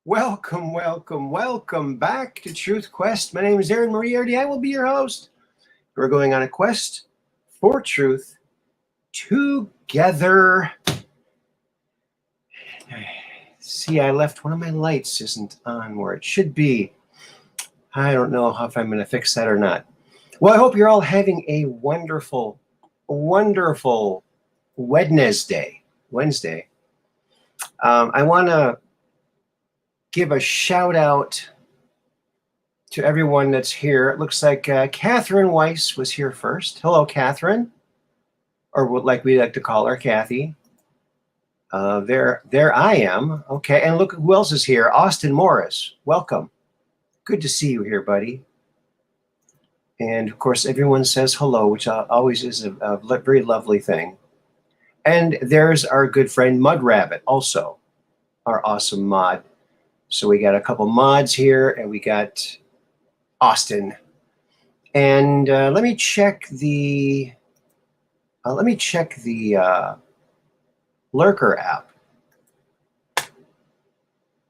Welcome, welcome, welcome back to Truth Quest. My name is Aaron Moriarity. I will be your host. We're going on a quest for truth together. See, I left one of my lights isn't on where it should be. I don't know if I'm going to fix that or not. Well, I hope you're all having a wonderful, wonderful Wednesday. I want to give a shout out to everyone that's here. It looks like Catherine Weiss was here first. Hello, Catherine, or like we like to call her, Kathy. There I am. Okay, and look who else is here. Austin Morris, welcome. Good to see you here, buddy. And of course, everyone says hello, which always is a very lovely thing. And there's our good friend Mud Rabbit, also our awesome mod. So we got a couple mods here, and we got Austin. And let me check the Lurker app.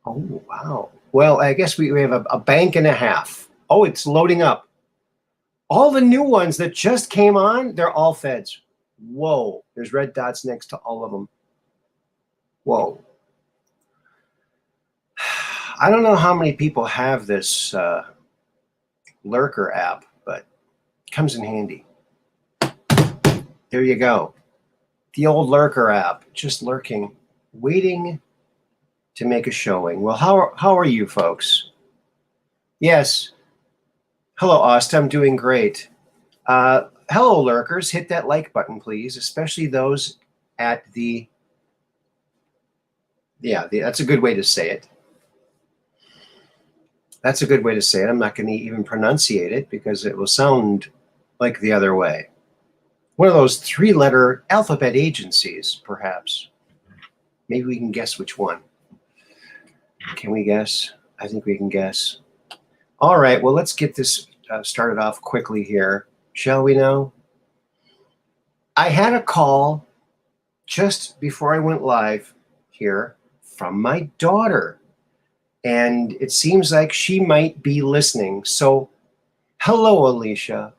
Oh wow! Well, I guess we have a bank and a half. Oh, it's loading up. All the new ones that just came on, they're all feds. Whoa! There's red dots next to all of them. Whoa! I don't know how many people have this Lurker app, but it comes in handy. There you go. The old Lurker app, just lurking, waiting to make a showing. Well, how are you folks? Yes. Hello, Austin. I'm doing great. Hello, lurkers. Hit that like button, please, especially those at the... Yeah, that's a good way to say it. That's a good way to say it. I'm not going to even pronunciate it because it will sound like the other way. One of those three-letter alphabet agencies, perhaps. Maybe we can guess which one. Can we guess? I think we can guess. All right, well, let's get this started off quickly here, shall we now? I had a call just before I went live here from my daughter. And it seems like she might be listening. So, hello, Alicia.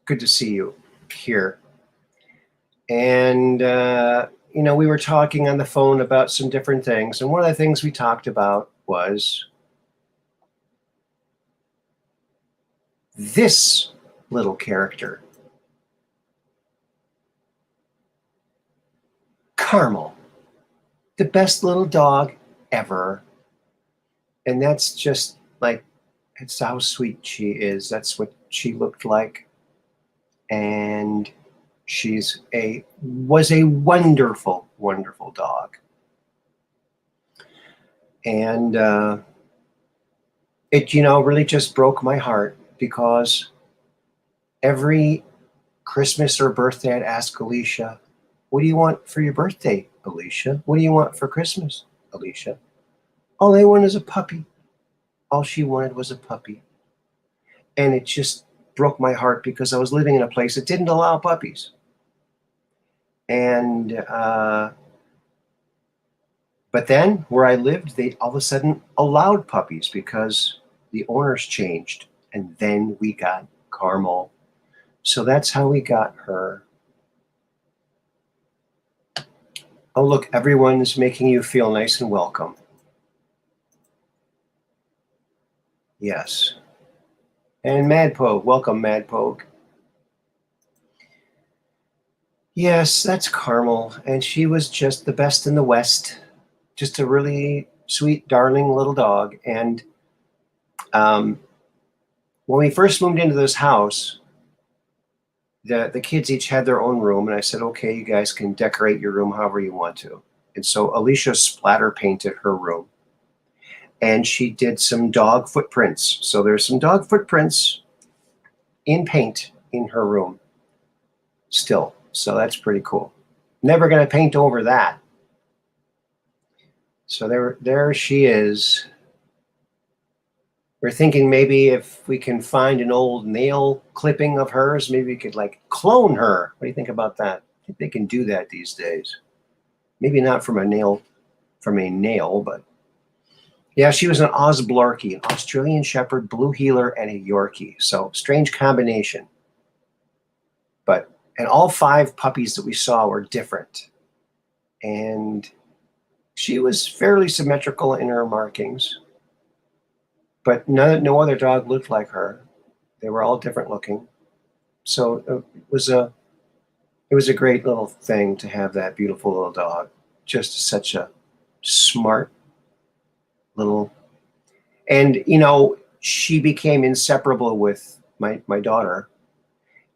Good to see you here. And, you know, we were talking on the phone about some different things. And one of the things we talked about was this little character. Carmel. The best little dog ever. And that's just like, it's how sweet she is. That's what she looked like. And was a wonderful, wonderful dog. And it, you know, really just broke my heart because every Christmas or birthday I'd ask Alicia, what do you want for your birthday, Alicia? What do you want for Christmas, Alicia? All I want is a puppy. All she wanted was a puppy. And it just broke my heart because I was living in a place that didn't allow puppies. And, but then where I lived, they all of a sudden allowed puppies because the owners changed. And then we got Carmel. So that's how we got her. Oh, look, everyone's making you feel nice and welcome. Yes. And Madpoke, welcome, Madpoke. Yes, that's Carmel. And she was just the best in the West. Just a really sweet, darling little dog. And when we first moved into this house, the kids each had their own room. And I said, okay, you guys can decorate your room however you want to. And so Alicia splatter painted her room. And she did some dog footprints. So there's some dog footprints in paint in her room still. So that's pretty cool. Never going to paint over that. So there she is. We're thinking maybe if we can find an old nail clipping of hers, maybe we could like clone her. What do you think about that? I think they can do that these days. Maybe not from a nail, but yeah, she was an Osblorky, an Australian Shepherd, Blue Heeler, and a Yorkie. So strange combination. And all 5 puppies that we saw were different. And she was fairly symmetrical in her markings. But no other dog looked like her. They were all different looking. So it was a great little thing to have that beautiful little dog. Just such a smart little, and she became inseparable with my daughter,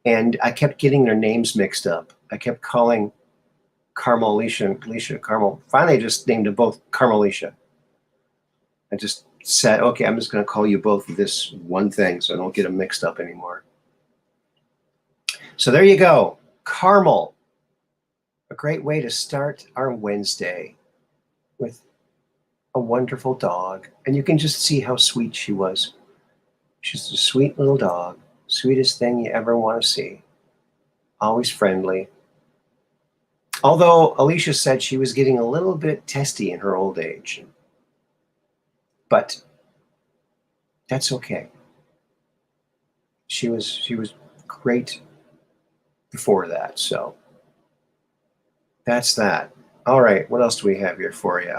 and I kept getting their names mixed up. I kept calling Carmel Alicia Carmel. Finally, I just named them both Carmelicia. I just said, okay, I'm just going to call you both this one thing so I don't get them mixed up anymore. So there you go, Carmel. A great way to start our Wednesday with a wonderful dog. And you can just see how sweet she was. She's a sweet little dog. Sweetest thing you ever want to see. Always friendly. Although Alicia said she was getting a little bit testy in her old age. But that's okay. She was great before that. So that's that. All right, what else do we have here for you?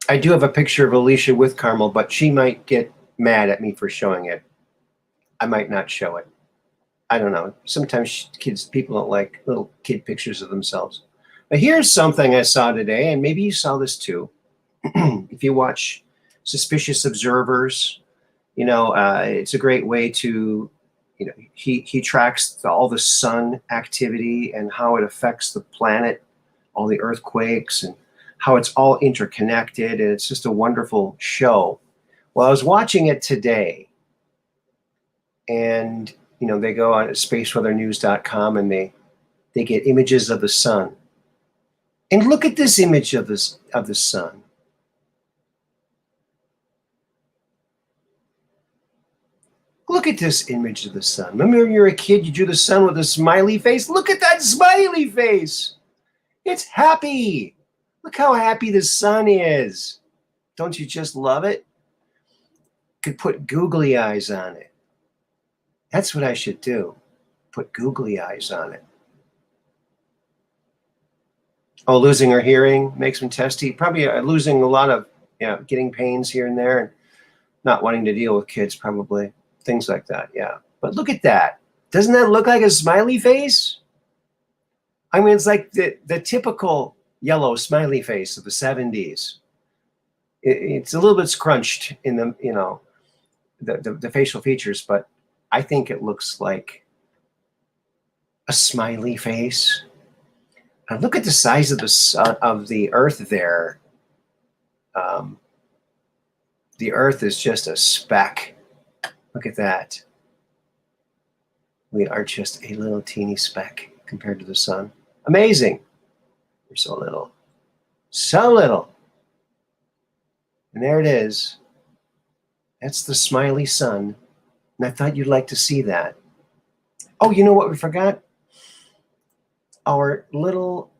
I do have a picture of Alicia with Carmel, but she might get mad at me for showing it. I might not show it. I don't know. Sometimes people don't like little kid pictures of themselves. But here's something I saw today, and maybe you saw this too. If you watch Suspicious Observers, it's a great way to, he tracks all the sun activity and how it affects the planet, all the earthquakes, and how it's all interconnected, and it's just a wonderful show. Well, I was watching it today, and they go on spaceweathernews.com and they get images of the sun. And look at this image of the sun. Look at this image of the sun. Remember when you were a kid, you drew the sun with a smiley face? Look at that smiley face. It's happy. Look how happy the sun is. Don't you just love it? Could put googly eyes on it. That's what I should do. Put googly eyes on it. Oh, losing her hearing makes him testy. Probably losing a lot of, getting pains here and there, and not wanting to deal with kids, probably. Things like that, yeah. But look at that. Doesn't that look like a smiley face? I mean, it's like the typical yellow smiley face of the 70s. It's a little bit scrunched in the, the facial features, but I think it looks like a smiley face. And look at the size of the sun, of the Earth there. The Earth is just a speck. Look at that. We are just a little teeny speck compared to the sun. Amazing. We're so little. So little. And there it is. That's the smiley sun. And I thought you'd like to see that. Oh, you know what we forgot? Our little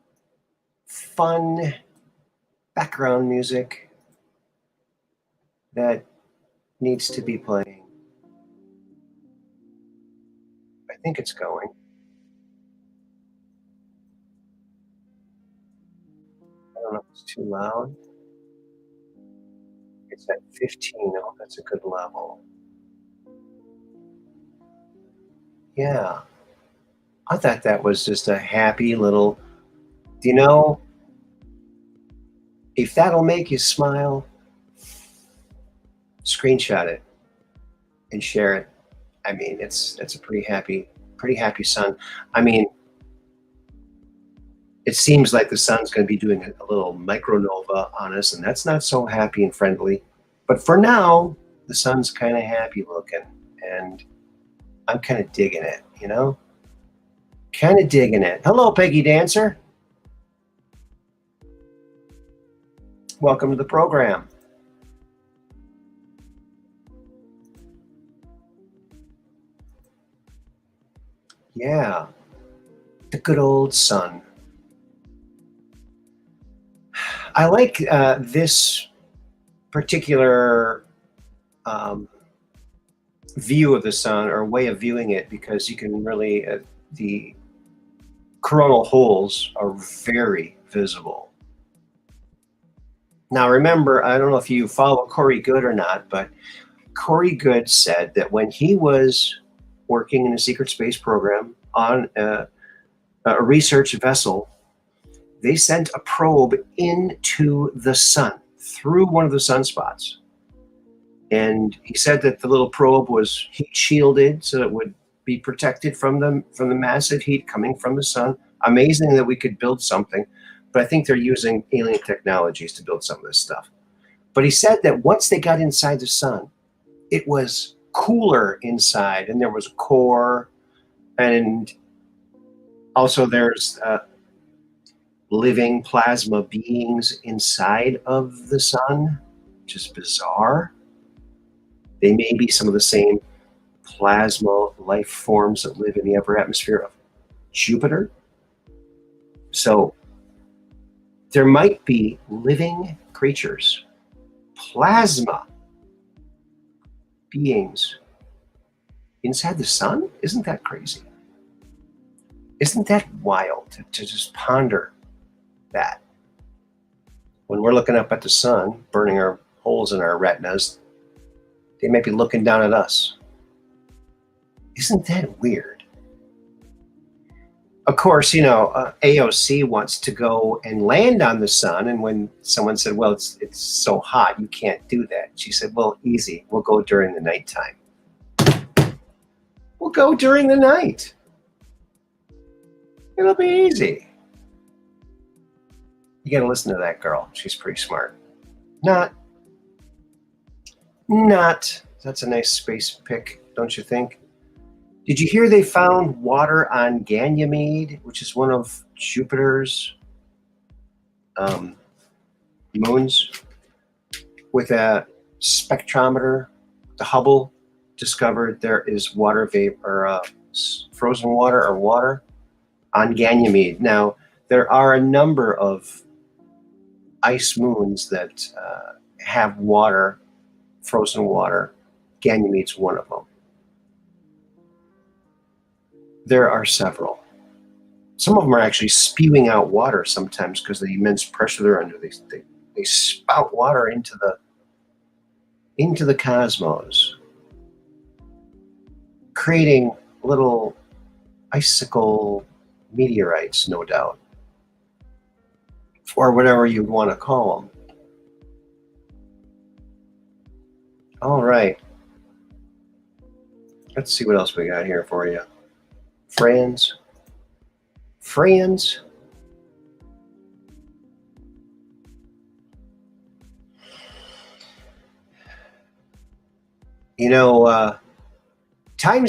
fun background music that needs to be playing. I think it's going. I don't know if it's too loud. It's at 15. Oh, that's a good level. Yeah. I thought that was just a happy little, if that'll make you smile, screenshot it and share it. I mean, it's a pretty happy sun. I mean, it seems like the sun's going to be doing a little micronova on us, and that's not so happy and friendly. But for now, the sun's kind of happy looking, and I'm kind of digging it, Kind of digging it. Hello, Peggy Dancer. Welcome to the program. Yeah, the good old sun. I like this particular view of the sun, or way of viewing it, because you can really, the coronal holes are very visible. Now, remember, I don't know if you follow Corey Goode or not, but Corey Goode said that when he was working in a secret space program on a research vessel, they sent a probe into the sun through one of the sunspots. And he said that the little probe was heat shielded, so it would be protected from the massive heat coming from the sun. Amazing that we could build something, but I think they're using alien technologies to build some of this stuff. But he said that once they got inside the sun, it was cooler inside, and there was a core, and also there's living plasma beings inside of the sun, which is bizarre. They may be some of the same plasma life forms that live in the upper atmosphere of Jupiter. So there might be living creatures, plasma beings inside the sun. Isn't that crazy? Isn't that wild to just ponder that? When we're looking up at the sun, burning our holes in our retinas, they may be looking down at us. Isn't that weird? Of course, AOC wants to go and land on the sun. And when someone said, well, it's so hot, you can't do that, she said, well, easy. We'll go during the nighttime. We'll go during the night. It'll be easy. You got to listen to that girl. She's pretty smart. Not. That's a nice space pick, don't you think? Did you hear they found water on Ganymede, which is one of Jupiter's moons, with a spectrometer? The Hubble discovered there is water vapor, frozen water or water on Ganymede. Now, there are a number of ice moons that have water, frozen water. Ganymede's one of them. There are several. Some of them are actually spewing out water sometimes because of the immense pressure they're under. They spout water into the cosmos, creating little icicle meteorites, no doubt, or whatever you want to call them. All right. Let's see what else we got here for you. Friends. Times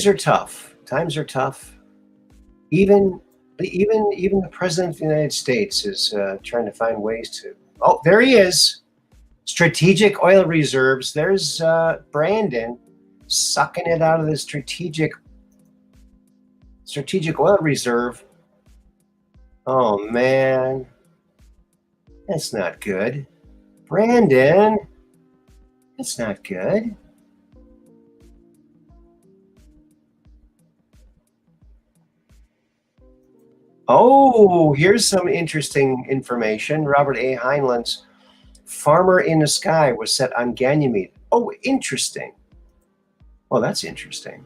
are tough. Even the president of the United States is trying to find ways to. Oh, there he is. Strategic oil reserves. There's Brandon sucking it out of the strategic oil reserve. Oh man, that's not good, Brandon. That's not good. Oh, here's some interesting information. Robert A. Heinlein's Farmer in the Sky was set on Ganymede. Oh, interesting. Well, that's interesting.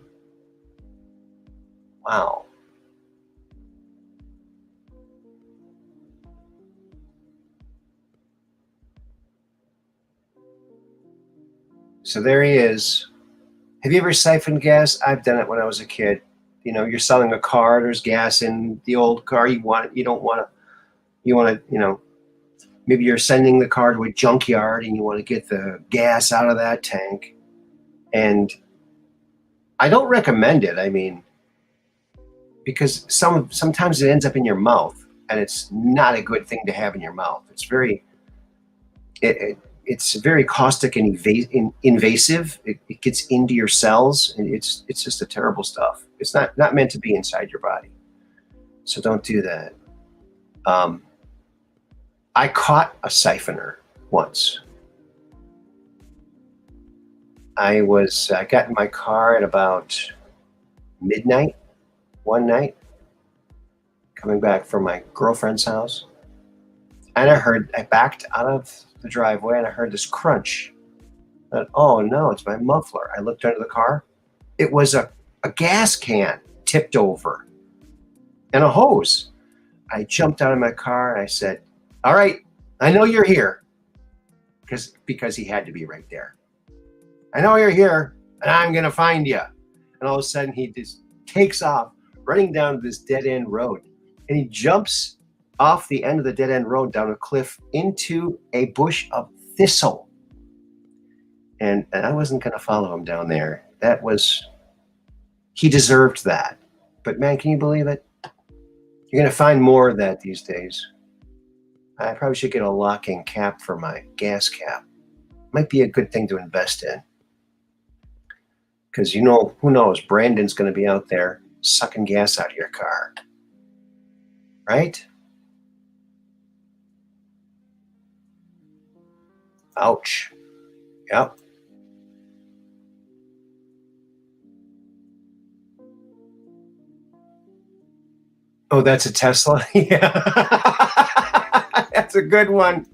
Wow. So there he is. Have you ever siphoned gas? I've done it when I was a kid. You're selling a car, there's gas in the old car. You want to, maybe you're sending the car to a junkyard and you want to get the gas out of that tank. And I don't recommend it. I mean, because sometimes it ends up in your mouth, and it's not a good thing to have in your mouth. It's very, it's very caustic and invasive. It gets into your cells, and it's just a terrible stuff. It's not meant to be inside your body, so don't do that. I caught a siphoner once. I got in my car at about midnight one night, coming back from my girlfriend's house, and I backed out of the driveway and I heard this crunch. And, oh no, it's my muffler. I looked under the car. It was a gas can tipped over and a hose. I jumped out of my car and I said, all right, I know you're here. Because he had to be right there. I know you're here and I'm going to find you. And all of a sudden he just takes off running down this dead end road. And he jumps off the end of the dead end road down a cliff into a bush of thistle. And I wasn't going to follow him down there. He deserved that. But man, can you believe it? You're going to find more of that these days. I probably should get a locking cap for my gas cap. Might be a good thing to invest in. Because, who knows? Brandon's going to be out there sucking gas out of your car. Right? Ouch. Yep. Oh, that's a Tesla? Yeah. That's a good one.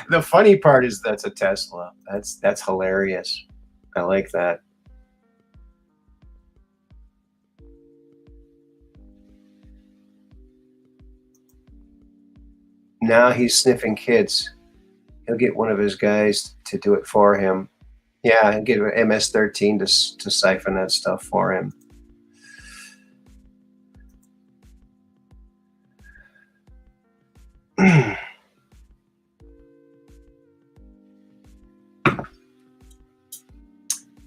The funny part is that's a Tesla. That's hilarious. I like that. Now he's sniffing kids. He'll get one of his guys to do it for him. Yeah, he'll get an MS-13 to siphon that stuff for him.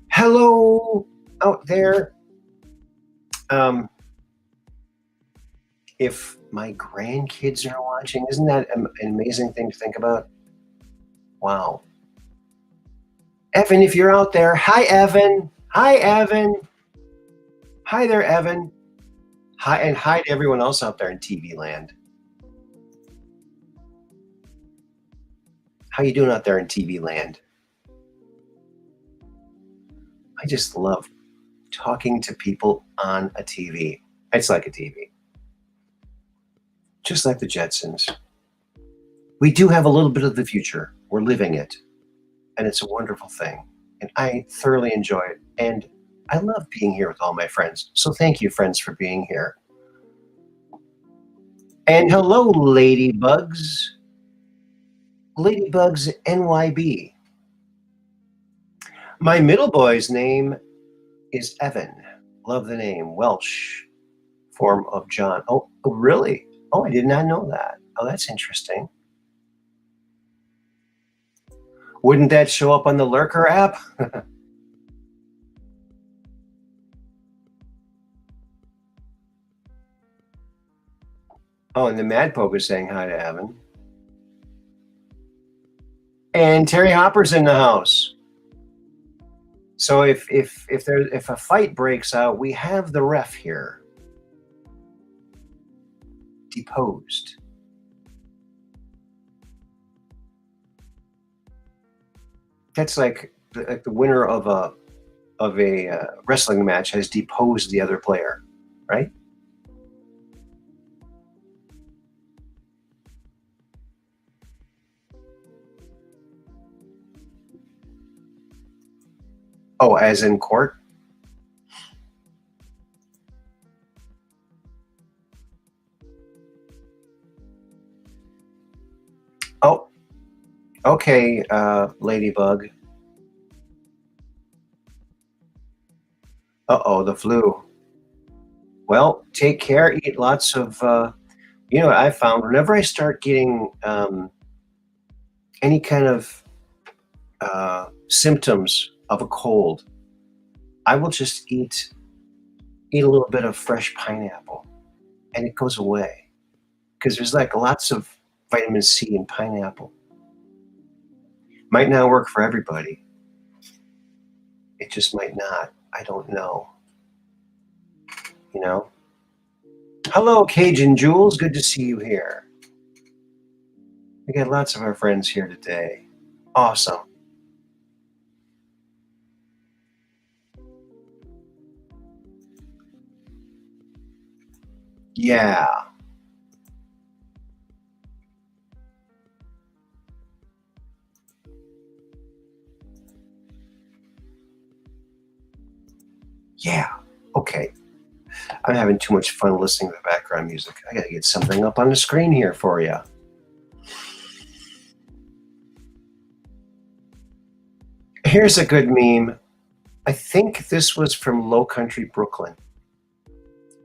Hello out there. If my grandkids are watching, isn't that an amazing thing to think about? Wow. Evan, if you're out there, hi, Evan. Hi, Evan. Hi there, Evan. Hi, and hi to everyone else out there in TV land. How you doing out there in TV land? I just love talking to people on a TV. It's like a TV. Just like the Jetsons. We do have a little bit of the future. We're living it. And it's a wonderful thing. And I thoroughly enjoy it. And I love being here with all my friends. So thank you, friends, for being here. And hello, Ladybugs. Ladybugs NYB. My middle boy's name is Evan. Love the name. Welsh form of John. Oh, really? Oh, I did not know that. Oh, that's interesting. Wouldn't that show up on the Lurker app? Oh, and the Mad Poke is saying hi to Evan. And Terry Hopper's in the house. So if a fight breaks out, we have the ref here. Deposed. That's like the winner of a wrestling match has deposed the other player, right? Oh, as in court? Oh, okay, Ladybug. Uh-oh, the flu. Well, take care. Eat lots of, what I found? Whenever I start getting any kind of symptoms of a cold, I will just eat a little bit of fresh pineapple, and it goes away. Because there's like lots of vitamin C in pineapple. Might not work for everybody. It just might not. I don't know. You know? Hello, Cajun Jules. Good to see you here. We got lots of our friends here today. Awesome. Yeah. Yeah. Okay. I'm having too much fun listening to the background music. I gotta get something up on the screen here for you. Here's a good meme. I think this was from Low Country, Brooklyn.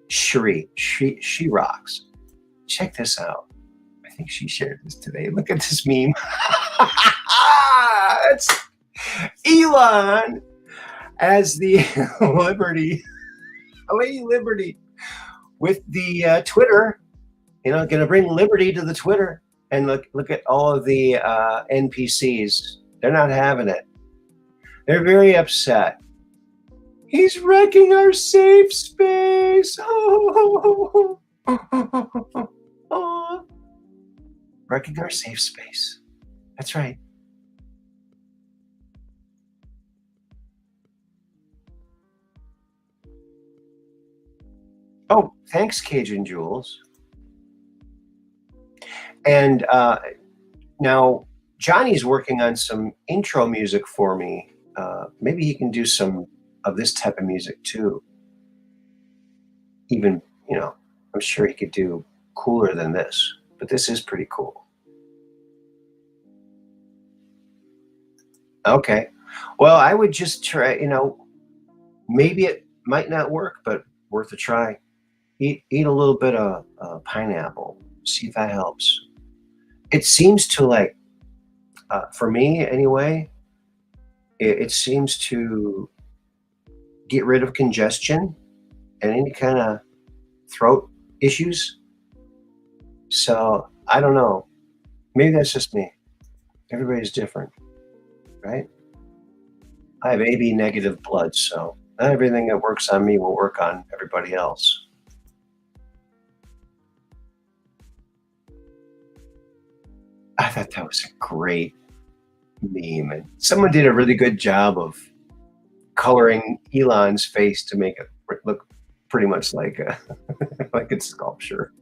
She rocks. Check this out. I think she shared this today. Look at this meme. It's Elon as the Lady Liberty with the Twitter. You know, going to bring liberty to the Twitter. And look at all of the NPCs. They're not having it. They're very upset. He's wrecking our safe space. Wrecking our safe space. That's right. Oh, thanks, Cajun Jules. And now Johnny's working on some intro music for me. Maybe he can do some of this type of music too. Even, you know, I'm sure he could do cooler than this, but this is pretty cool. Okay. Well, I would just try, you know, maybe it might not work, but worth a try. Eat a little bit of pineapple. See if that helps. It seems to like, for me anyway, it seems to get rid of congestion and any kind of throat issues. So I don't know. Maybe that's just me. Everybody's different, right? I have AB negative blood, so not everything that works on me will work on everybody else. I thought that was a great meme, and someone did a really good job of coloring Elon's face to make it look pretty much like a like it's sculpture.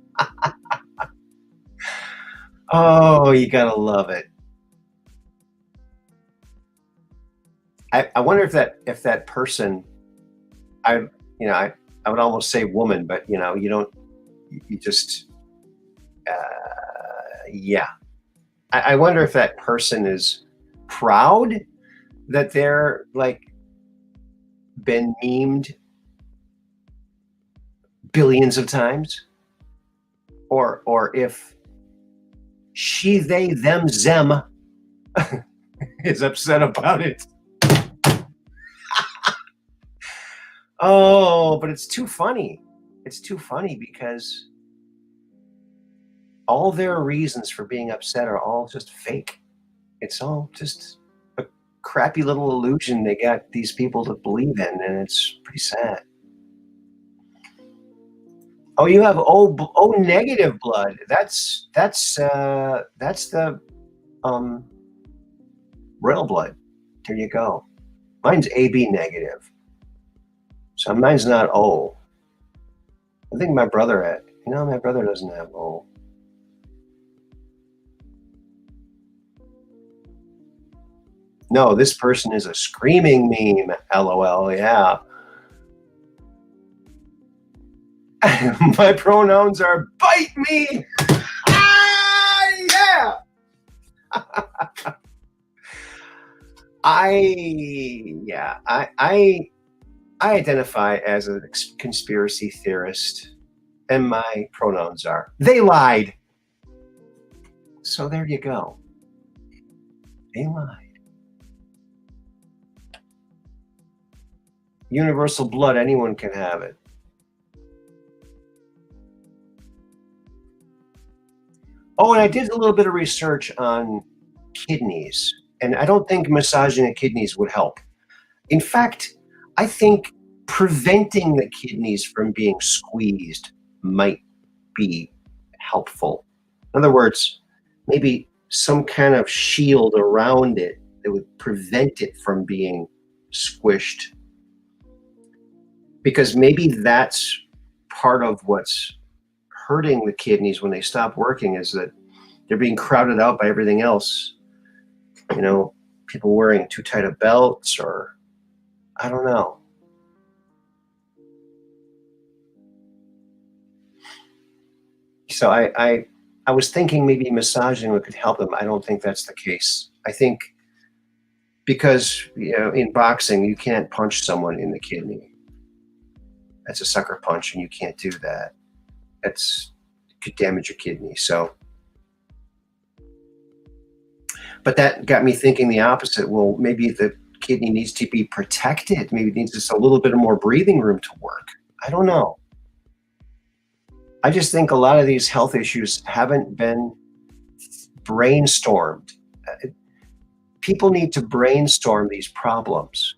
Oh, you gotta love it. I wonder if that person, I you know I would almost say woman, but you know you don't, you just yeah. I wonder if that person is proud that they're like been memed billions of times, or if she, they, them, them is upset about it. Oh, but it's too funny. It's too funny because all their reasons for being upset are all just fake. It's all just a crappy little illusion they got these people to believe in, and it's pretty sad. Oh, you have O negative blood. That's the um royal blood. There you go. Mine's AB negative. So mine's not O. I think my brother had, you know, my brother doesn't have O. No, this person is a screaming meme. LOL. Yeah. My pronouns are bite me. Ah, yeah. I identify as a conspiracy theorist, and my pronouns are they lied. So there you go. They lied. Universal blood, anyone can have it. Oh, and I did a little bit of research on kidneys. And I don't think massaging the kidneys would help. In fact, I think preventing the kidneys from being squeezed might be helpful. In other words, maybe some kind of shield around it that would prevent it from being squished. Because maybe that's part of what's hurting the kidneys when they stop working, is that they're being crowded out by everything else. You know, people wearing too tight of belts, or I don't know. So I was thinking maybe massaging could help them. I don't think that's the case. I think because, in boxing, you can't punch someone in the kidney. That's a sucker punch, and you can't do that. It could damage your kidney. So, but that got me thinking the opposite. Well, maybe the kidney needs to be protected. Maybe it needs just a little bit more breathing room to work. I don't know. I just think a lot of these health issues haven't been brainstormed. People need to brainstorm these problems.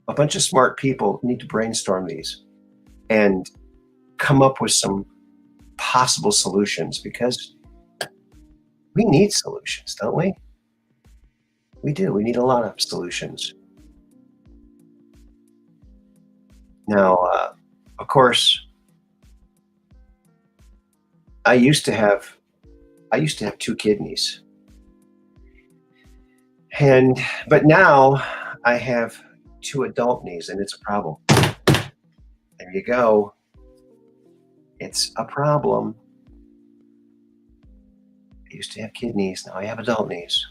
A bunch of smart people need to brainstorm these and come up with some possible solutions, because we need solutions, don't we? We do. We need a lot of solutions. Now, of course, I used to have 2 kidneys. But now I have 2 adult knees, and it's a problem. There you go. It's a problem. I used to have kidneys, now I have adult knees.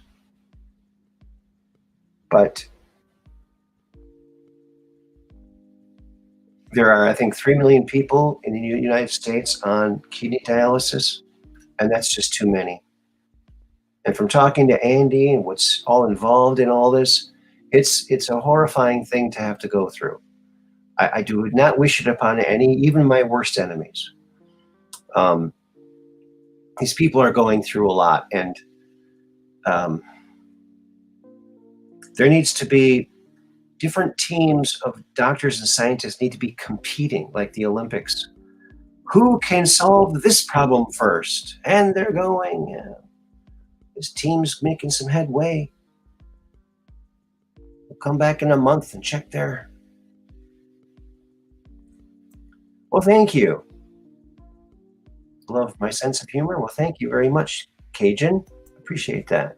But there are, I think, 3 million people in the United States on kidney dialysis, and that's just too many. And from talking to Andy and what's all involved in all this, it's a horrifying thing to have to go through. I do not wish it upon any, even my worst enemies. These people are going through a lot, and there needs to be different teams of doctors and scientists need to be competing, like the Olympics. Who can solve this problem first? And they're going. This team's making some headway. We'll come back in a month and check their. Well, thank you. Love my sense of humor. Well, thank you very much, Cajun. Appreciate that.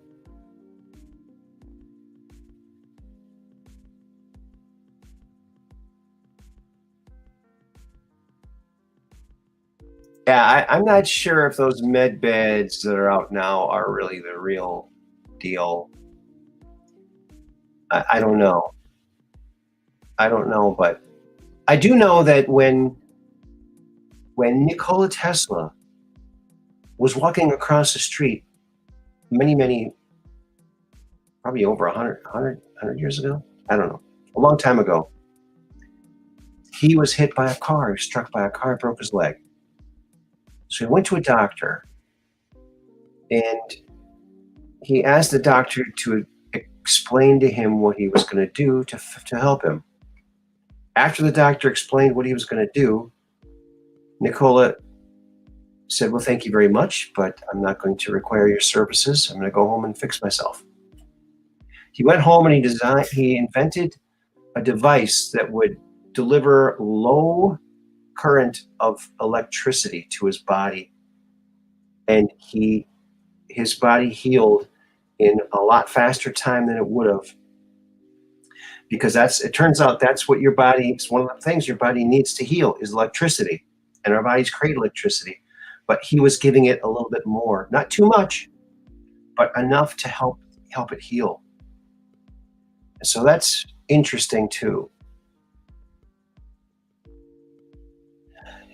Yeah, I'm not sure if those med beds that are out now are really the real deal. I don't know. I don't know, but I do know that when Nikola Tesla was walking across the street many, probably over 100 years ago, I don't know, a long time ago, he was hit by a car. He was struck by a car, broke his leg. So he went to a doctor, and he asked the doctor to explain to him what he was going to do to help him. After the doctor explained what he was going to do, Nikola said, well, thank you very much, but I'm not going to require your services. I'm going to go home and fix myself. He went home and he invented a device that would deliver low current of electricity to his body. And his body healed in a lot faster time than it would have. Because it turns out that's what your body, it's one of the things your body needs to heal is electricity. And our bodies create electricity. But he was giving it a little bit more, not too much, but enough to help it heal. And so that's interesting too.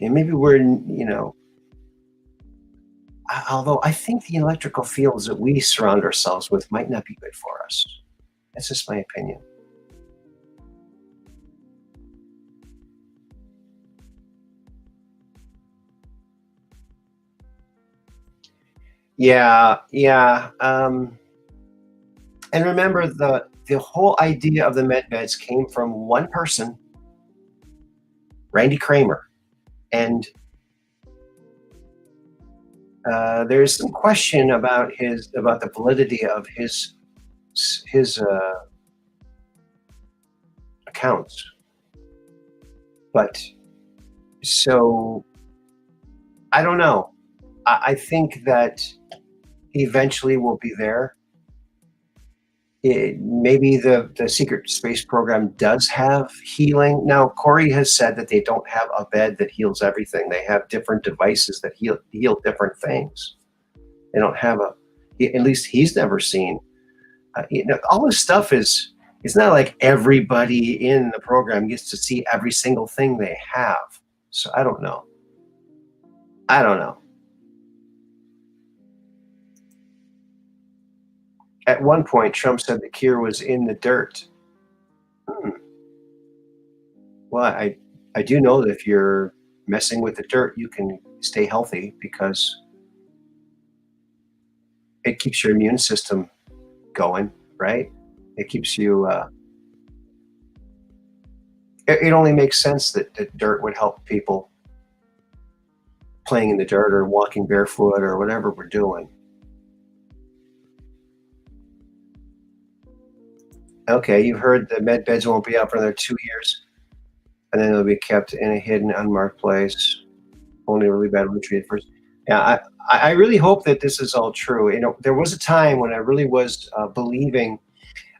And maybe although I think the electrical fields that we surround ourselves with might not be good for us. That's just my opinion. Yeah. And remember, the whole idea of the med beds came from one person, Randy Kramer, and there's some question about the validity of his accounts. But so I don't know. I think that eventually we'll be there. Maybe the secret space program does have healing. Now, Corey has said that they don't have a bed that heals everything. They have different devices that heal different things. They don't have at least he's never seen. All this stuff it's not like everybody in the program gets to see every single thing they have. So I don't know. I don't know. At one point, Trump said the cure was in the dirt. Hmm. Well, I do know that if you're messing with the dirt, you can stay healthy because it keeps your immune system going, right? It keeps you. It only makes sense that dirt would help people playing in the dirt or walking barefoot or whatever we're doing. Okay, you've heard the med beds won't be out for another 2 years, and then they'll be kept in a hidden, unmarked place. Only really badly treated first. Yeah, I really hope that this is all true. There was a time when I really was believing.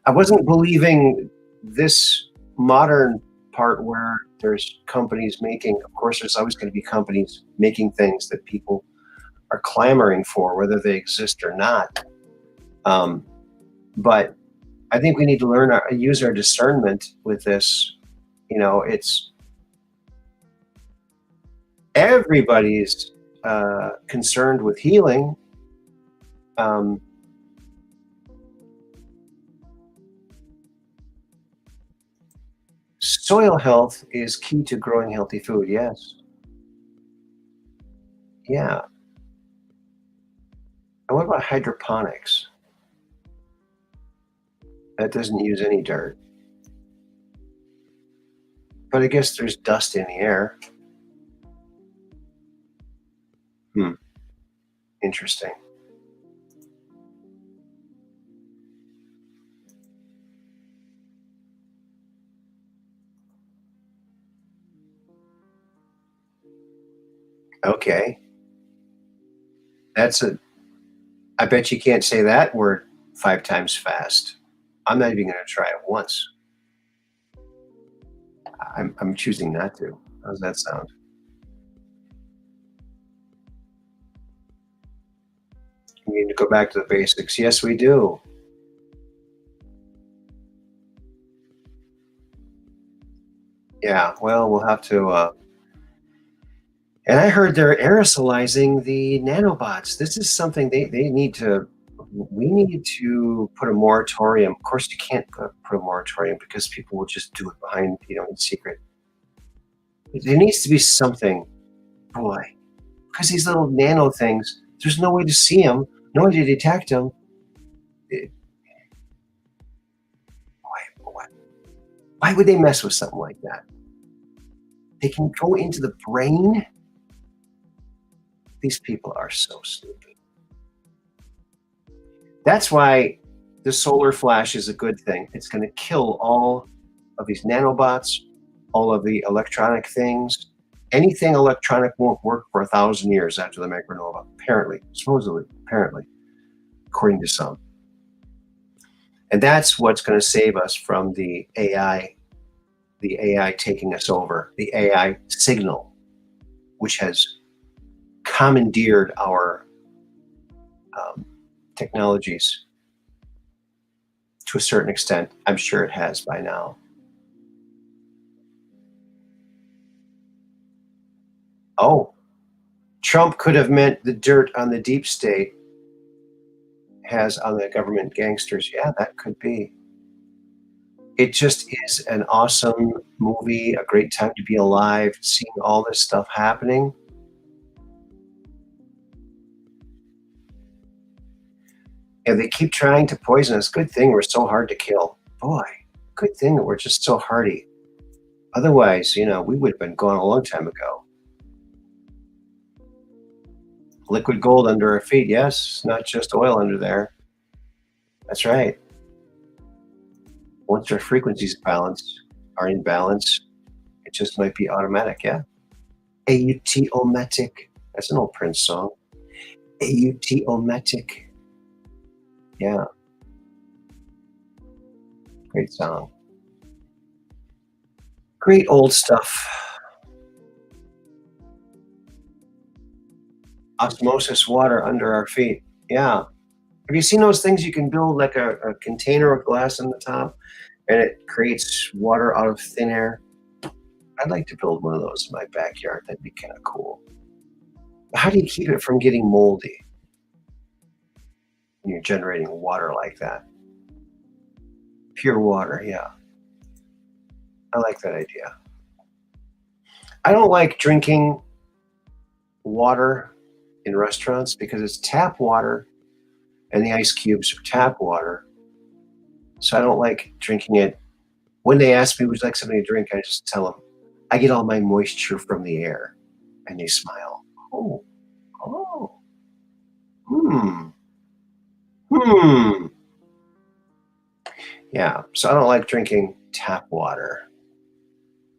I wasn't believing this modern part where there's companies making. Of course, there's always going to be companies making things that people are clamoring for, whether they exist or not. But I think we need to use our discernment with this. It's everybody's concerned with healing. Soil health is key to growing healthy food. Yes. Yeah. And what about hydroponics? That doesn't use any dirt. But I guess there's dust in the air. Interesting. Okay. I bet you can't say that word 5 times fast. I'm not even going to try it once. I'm choosing not to. How does that sound? We need to go back to the basics. Yes, we do. Yeah. Well, we'll have to. And I heard they're aerosolizing the nanobots. This is something they need to. We need to put a moratorium. Of course, you can't put a moratorium because people will just do it behind, in secret. There needs to be something, boy, because these little nano things. There's no way to see them, no way to detect them. Boy, why would they mess with something like that? They can go into the brain. These people are so stupid. That's why the solar flash is a good thing. It's going to kill all of these nanobots, all of the electronic things. Anything electronic won't work for 1,000 years after the micronova, apparently, supposedly, apparently, according to some. And that's what's going to save us from the AI taking us over, the AI signal, which has commandeered our technologies to a certain extent. I'm sure it has by now. Oh, Trump could have meant the dirt on the deep state has on the government gangsters. Yeah, that could be. It just is an awesome movie, a great time to be alive, seeing all this stuff happening. Yeah, they keep trying to poison us. Good thing we're so hard to kill. Boy, good thing that we're just so hardy. Otherwise, we would have been gone a long time ago. Liquid gold under our feet. Yes, not just oil under there. That's right. Once our frequencies are in balance, it just might be automatic, yeah. AUT-O-matic. That's an old Prince song. AUT-O-matic. Yeah. Great song. Great old stuff. Osmosis water under our feet. Yeah. Have you seen those things you can build like a container of glass on the top and it creates water out of thin air? I'd like to build one of those in my backyard. That'd be kind of cool. How do you keep it from getting moldy when you're generating water like that? Pure water, yeah. I like that idea. I don't like drinking water in restaurants because it's tap water and the ice cubes are tap water. So I don't like drinking it. When they ask me, would you like something to drink? I just tell them, I get all my moisture from the air. And they smile. Oh. Yeah, so I don't like drinking tap water.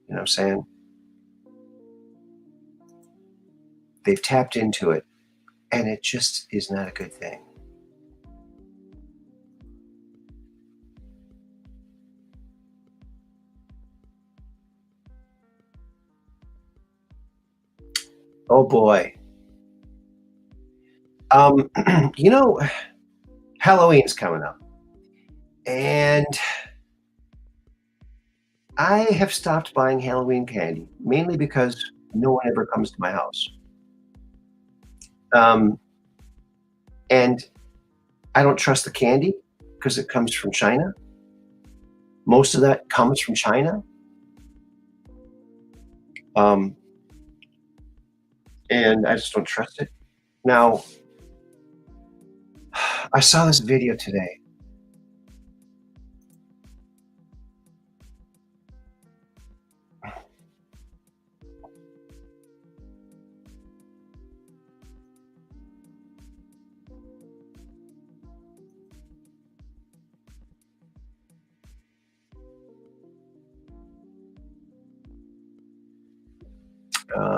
You know what I'm saying? They've tapped into it, and it just is not a good thing. Oh boy. Halloween's coming up. And I have stopped buying Halloween candy, mainly because no one ever comes to my house. And I don't trust the candy because it comes from China. Most of that comes from China. And I just don't trust it. Now, I saw this video today.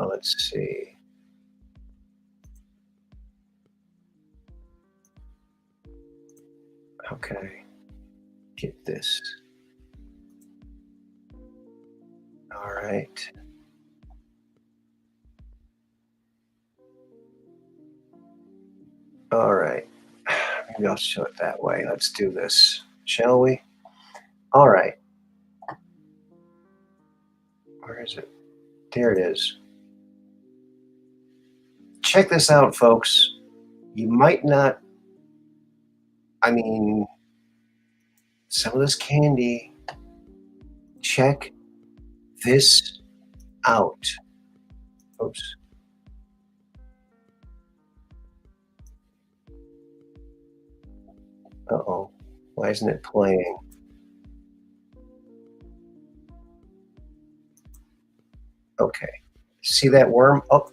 Let's see. Okay, get this. All right. All right. Maybe I'll show it that way. Let's do this, shall we? All right. Where is it? There it is. Check this out, folks. You might not, some of this candy, check this out. Oops. Uh-oh. Why isn't it playing? Okay. See that worm? Oh,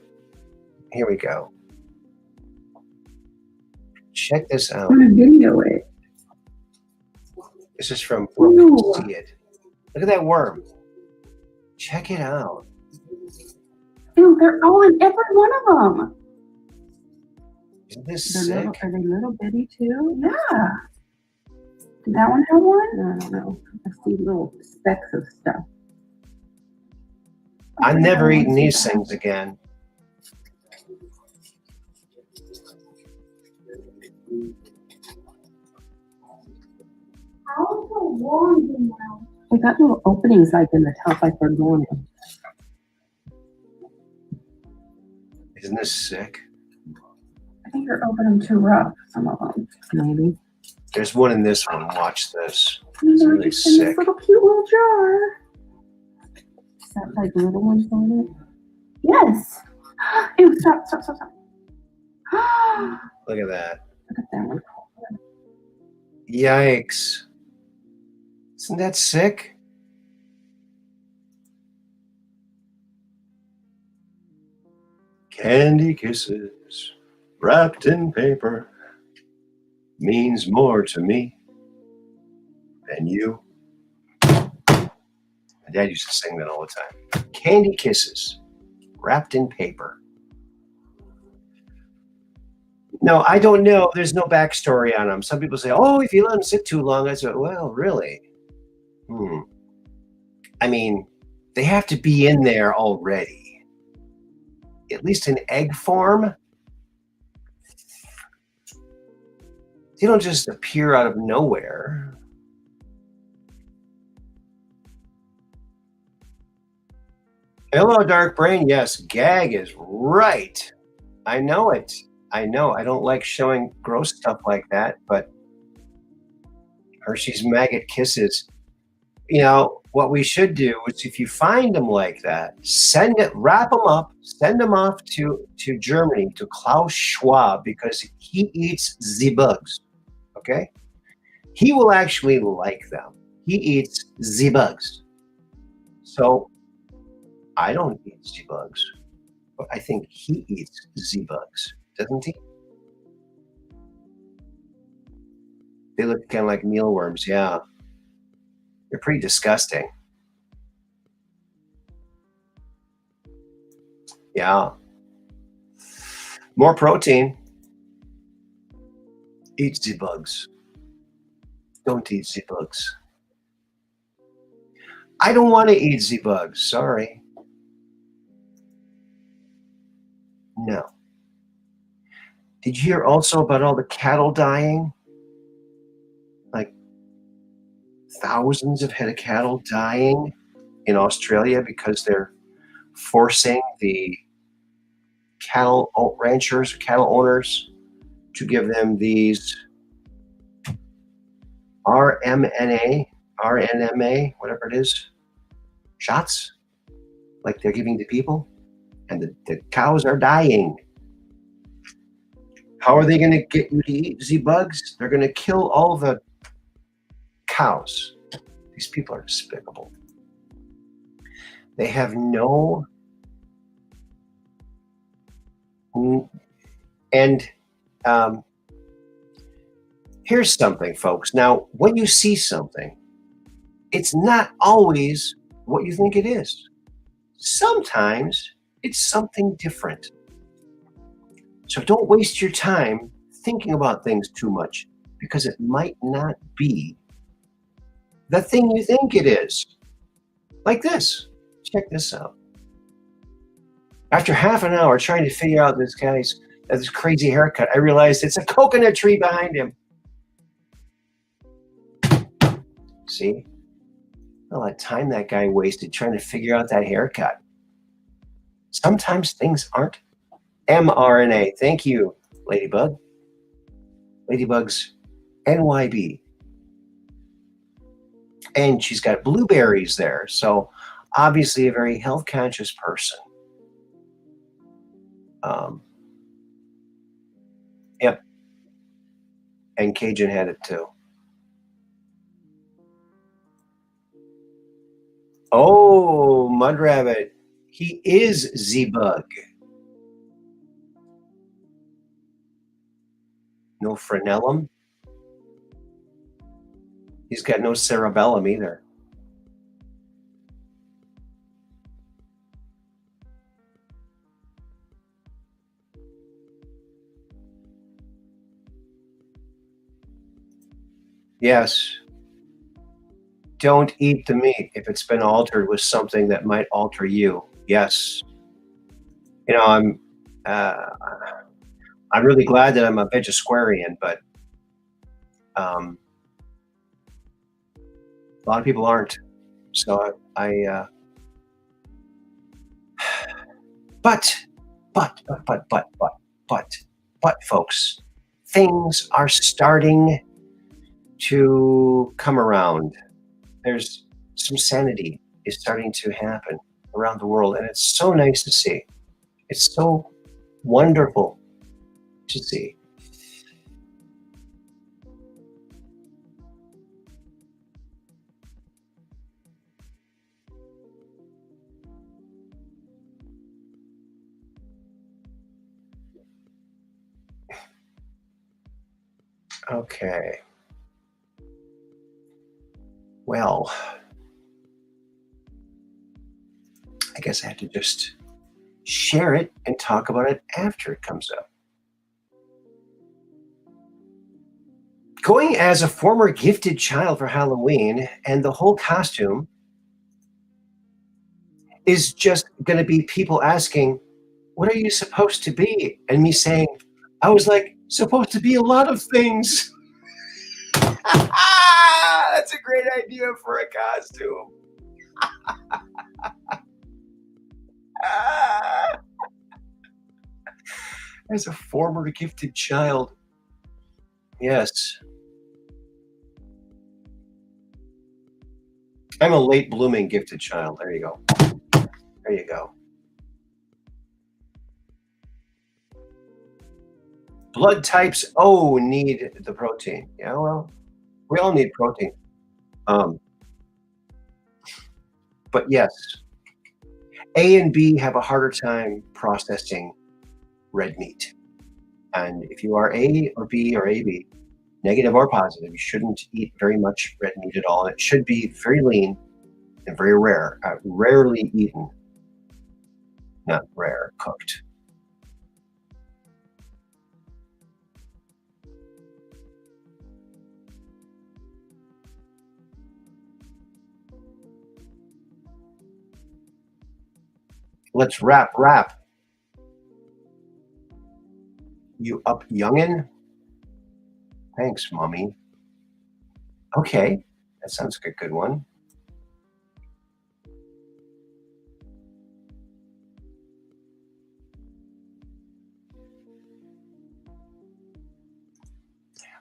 here we go. Check this out. I want to video it. This is from where we can see it. Look at that worm. Check it out. Ew, they're all in every one of them. Isn't this They're sick? Are they little bitty too? Yeah. Did that one have one? I don't know. I see little specks of stuff. I'm never eating these things again. How so warm now? They got little openings like in the top, like they're going in. Isn't this sick? I think you're opening too rough, some of them. Maybe. There's one in this one. Watch this. It's really just in sick. this little cute little jar. Is that like little ones on it? Yes. Ew, stop. Look at that. Look at that one. Yikes. Isn't that sick? Candy kisses wrapped in paper means more to me than you. My dad used to sing that all the time. Candy kisses wrapped in paper. No, I don't know. There's no backstory on them. Some people say, oh, if you let them sit too long. I said, well, really? I mean, they have to be in there already. At least in egg form. They don't just appear out of nowhere. Hello, Dark Brain. Yes, gag is right. I know it. I know. I don't like showing gross stuff like that, but Hershey's Maggot Kisses. You know, what we should do is if you find them like that, wrap them up, send them off to Germany, to Klaus Schwab, because he eats the bugs. Okay? He will actually like them. He eats the bugs. So I don't eat the bugs, but I think he eats the bugs, doesn't he? They look kind of like mealworms, yeah. They're pretty disgusting. Yeah. More protein. Eat the bugs. Don't eat the bugs. I don't want to eat the bugs. Sorry. No. Did you hear also about all the cattle dying? Like thousands of head of cattle dying in Australia because they're forcing the cattle ranchers, cattle owners, to give them these RNMA, whatever it is, shots, like they're giving to people, and the cows are dying. How are they going to get you to eat the bugs? They're going to kill all the cows. These people are despicable. They have no... And here's something, folks. Now, when you see something, it's not always what you think it is. Sometimes it's something different. So don't waste your time thinking about things too much, because it might not be the thing you think it is. Like this. Check this out. After half an hour trying to figure out this crazy haircut, I realized it's a coconut tree behind him. See? A lot of time that guy wasted trying to figure out that haircut. Sometimes things aren't mRNA. Thank you, Ladybug. Ladybug's NYB. And she's got blueberries there. So obviously a very health conscious person. Yep. And Cajun had it too. Oh, Mud Rabbit. He is Z-Bug. No frenellum. He's got no cerebellum either. Yes. Don't eat the meat if it's been altered with something that might alter you. Yes. You know, I'm really glad that I'm a vegetarian, but a lot of people aren't. So but folks, things are starting to come around. There's some sanity is starting to happen around the world, and it's so nice to see. It's so wonderful to see. Okay. Well, I guess I have to just share it and talk about it after it comes up. Going as a former gifted child for Halloween, and the whole costume is just going to be people asking, "What are you supposed to be?" And me saying, "I was like, supposed to be a lot of things." That's a great idea for a costume. Ah, as a former gifted child. Yes. I'm a late blooming gifted child. There you go. There you go. Blood types, oh, need the protein. Yeah, well, we all need protein. Um, but yes, A and B have a harder time processing red meat. And if you are A or B or AB, negative or positive, you shouldn't eat very much red meat at all. It should be very lean and very rare, rarely eaten, not rare, cooked. Let's wrap. You up, youngin'? Thanks, mommy. Okay, that sounds like a good one.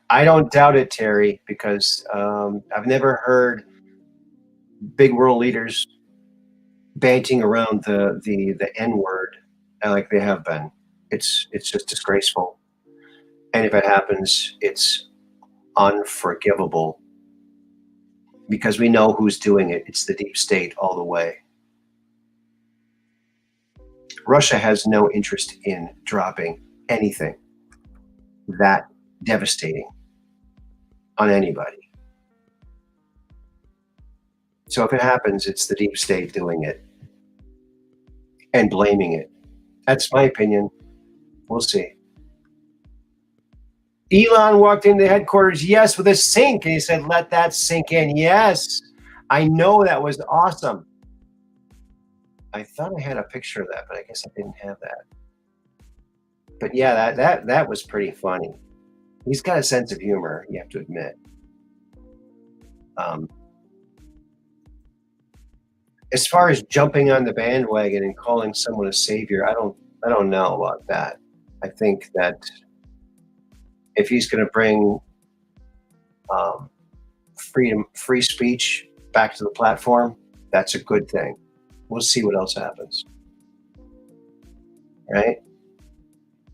I don't doubt it, Terry, because I've never heard big world leaders banting around the N word like they have been. It's just disgraceful, and if it happens, it's unforgivable because we know who's doing it. It's the deep state all the way. Russia has no interest in dropping anything that devastating on anybody. So if it happens, it's the deep state doing it and blaming it. That's my opinion. We'll see. Elon walked into headquarters, yes, with a sink, and he said, "Let that sink in." Yes, I know that was awesome. I thought I had a picture of that, but I guess I didn't have that. But yeah, that was pretty funny. He's got a sense of humor, you have to admit. Um, as far as jumping on the bandwagon and calling someone a savior, I don't know about that. I think that if he's going to bring free speech back to the platform, that's a good thing. We'll see what else happens. Right?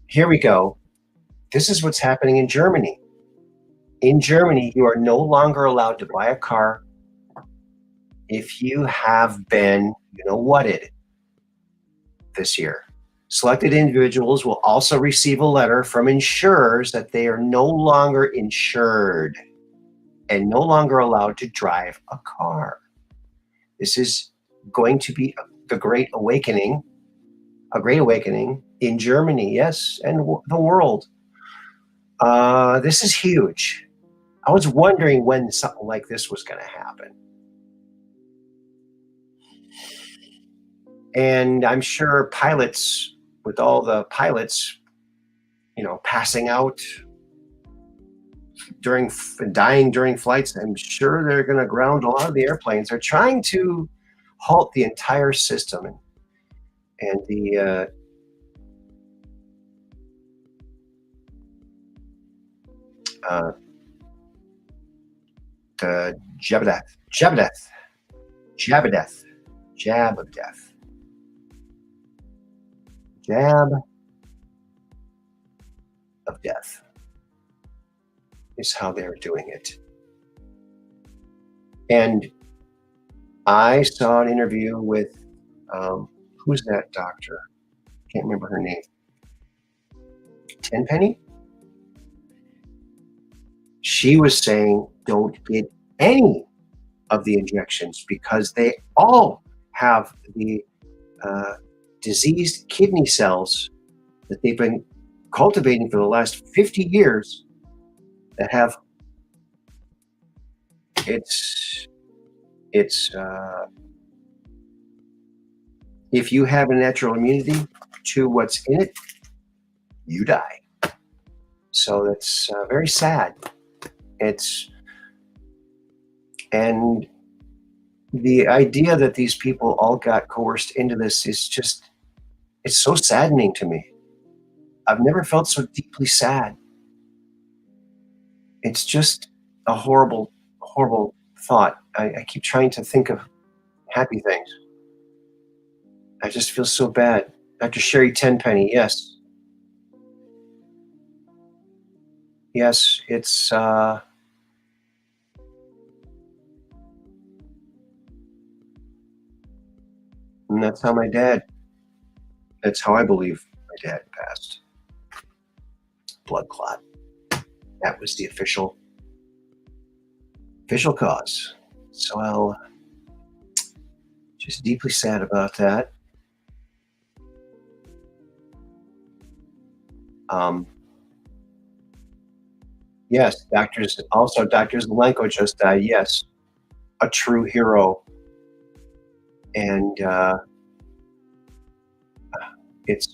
Here we go. This is what's happening in Germany. In Germany, you are no longer allowed to buy a car if you have been, whatted this year. Selected individuals will also receive a letter from insurers that they are no longer insured and no longer allowed to drive a car. This is going to be a great awakening in Germany, yes, and the world. This is huge. I was wondering when something like this was going to happen. And I'm sure pilots, with all the pilots, passing out dying during flights, I'm sure they're going to ground a lot of the airplanes. They're trying to halt the entire system, and the jab of death, jab of death is how they're doing it. And I saw an interview with who's that doctor? Can't remember her name. Tenpenny? She was saying don't get any of the injections because they all have the diseased kidney cells that they've been cultivating for the last 50 years that have it's if you have a natural immunity to what's in it, you die. So that's very sad. And the idea that these people all got coerced into this is just, it's so saddening to me. I've never felt so deeply sad. It's just a horrible, horrible thought. I keep trying to think of happy things. I just feel so bad. Dr. Sherry Tenpenny, yes. Yes, it's and that's how that's how I believe my dad passed. Blood clot. That was the official cause. So I'll just deeply sad about that. Yes, Dr. Zelenko just died. Yes, a true hero. And it's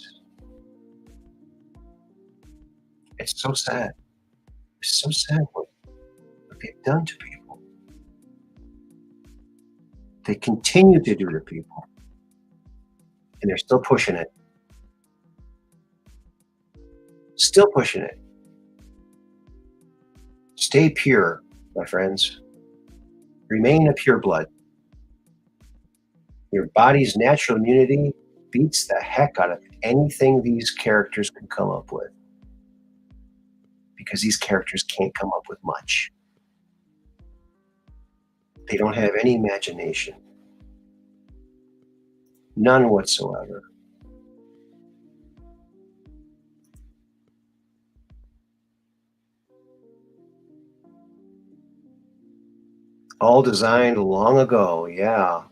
so sad. It's so sad what they've done to people. They continue to do to people. And they're still pushing it. Still pushing it. Stay pure, my friends. Remain a pure blood. Your body's natural immunity beats the heck out of anything these characters can come up with. Because these characters can't come up with much. They don't have any imagination. None whatsoever. All designed long ago, yeah.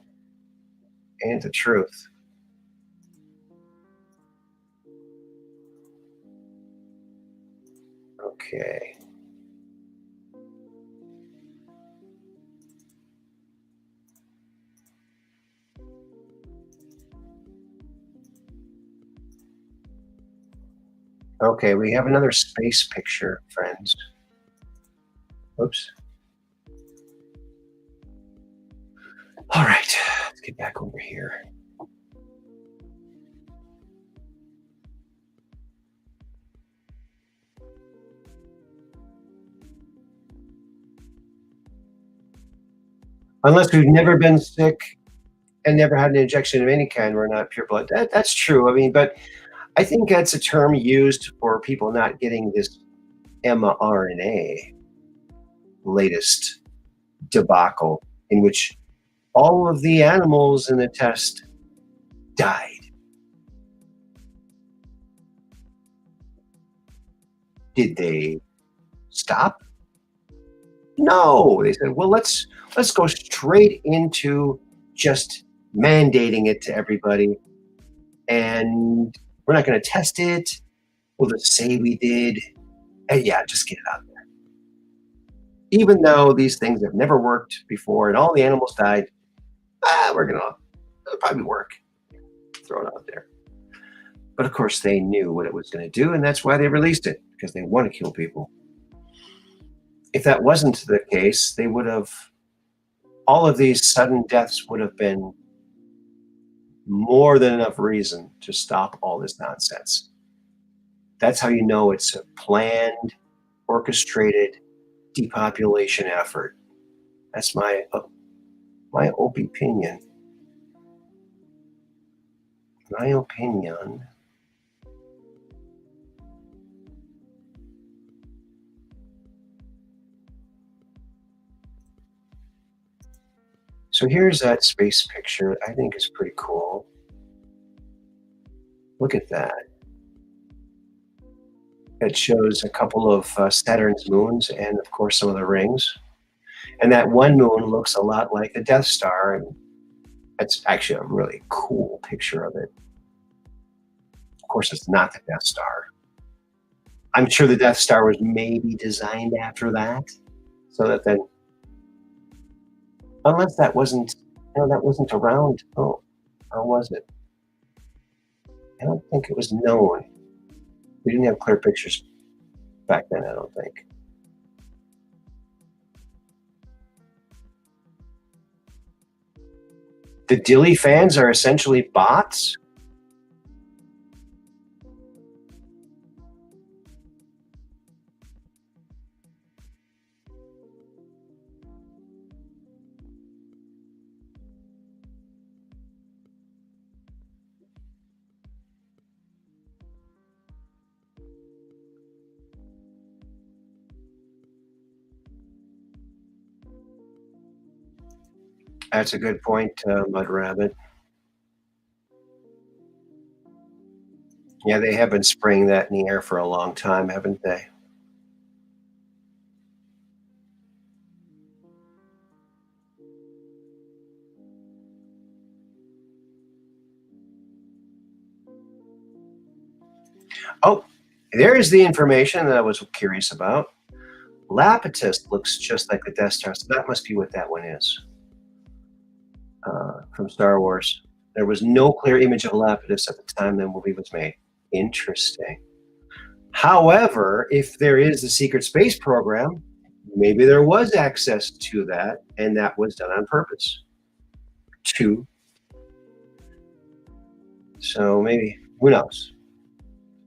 Ain't the truth. Okay. Okay, we have another space picture, friends. Oops. All right, let's get back over here. Unless we've never been sick and never had an injection of any kind, we're not pure blood. That's true. I mean, but I think that's a term used for people not getting this mRNA latest debacle in which all of the animals in the test died. Did they stop? No. They said, well, let's go straight into just mandating it to everybody, and we're not going to test it. We'll just say we did, and yeah, just get it out there. Even though these things have never worked before and all the animals died, it'll probably work. Throw it out there. But of course, they knew what it was going to do, and that's why they released it, because they want to kill people. If that wasn't the case, they would have, all of these sudden deaths would have been more than enough reason to stop all this nonsense. That's how you know it's a planned, orchestrated depopulation effort. That's my opinion. My opinion. So here's that space picture. I think is pretty cool. Look at that. It shows a couple of Saturn's moons and, of course, some of the rings. And that one moon looks a lot like the Death Star. And it's actually a really cool picture of it. Of course, it's not the Death Star. I'm sure the Death Star was maybe designed after that, so that then, unless that wasn't, that wasn't around. Oh, or was it? I don't think it was known. We didn't have clear pictures back then, I don't think. The Dilly fans are essentially bots? That's a good point, Mud Rabbit. Yeah, they have been spraying that in the air for a long time, haven't they? Oh, there's the information that I was curious about. Lapidus looks just like the Death Star, so that must be what that one is. From Star Wars. There was no clear image of Lapidus at the time the movie was made. Interesting. However, if there is a secret space program, maybe there was access to that, and that was done on purpose. So maybe, who knows?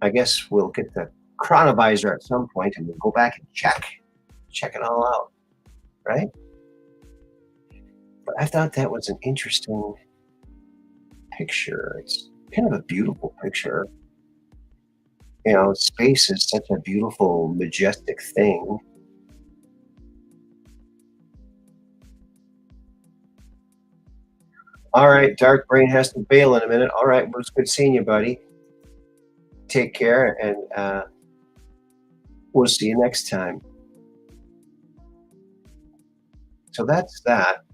I guess we'll get the chronovisor at some point and we'll go back and check it all out, right? But I thought that was an interesting picture. It's kind of a beautiful picture. You know, space is such a beautiful, majestic thing. All right, Dark Brain has to bail in a minute. All right, well, it's good seeing you, buddy. Take care, and we'll see you next time. So that's that.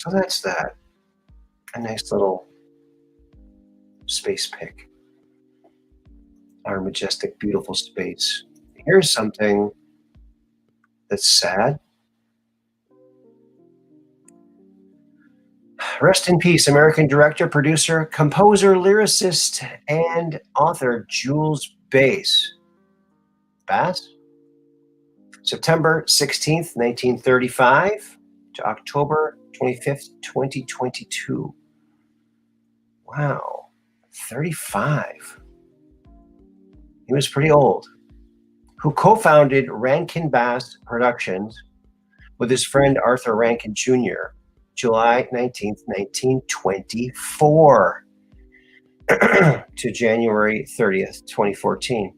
So that's that. A nice little space pic. Our majestic, beautiful space. Here's something that's sad. Rest in peace, American director, producer, composer, lyricist, and author Jules Bass. September 16th, 1935 to October 25th, 2022. Wow, 35. He was pretty old. Who co-founded Rankin Bass Productions with his friend Arthur Rankin Jr. July 19th, 1924 to January 30th, 2014.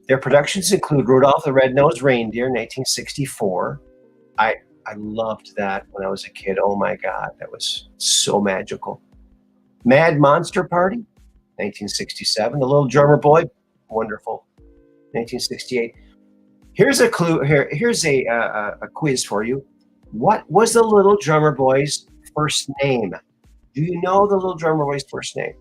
Their productions include Rudolph the Red-Nosed Reindeer, 1964. I loved that when I was a kid. Oh my God, that was so magical. Mad Monster Party, 1967. The Little Drummer Boy, wonderful, 1968. Here's a clue. Here's a quiz for you. What was the Little Drummer Boy's first name? Do you know the Little Drummer Boy's first name?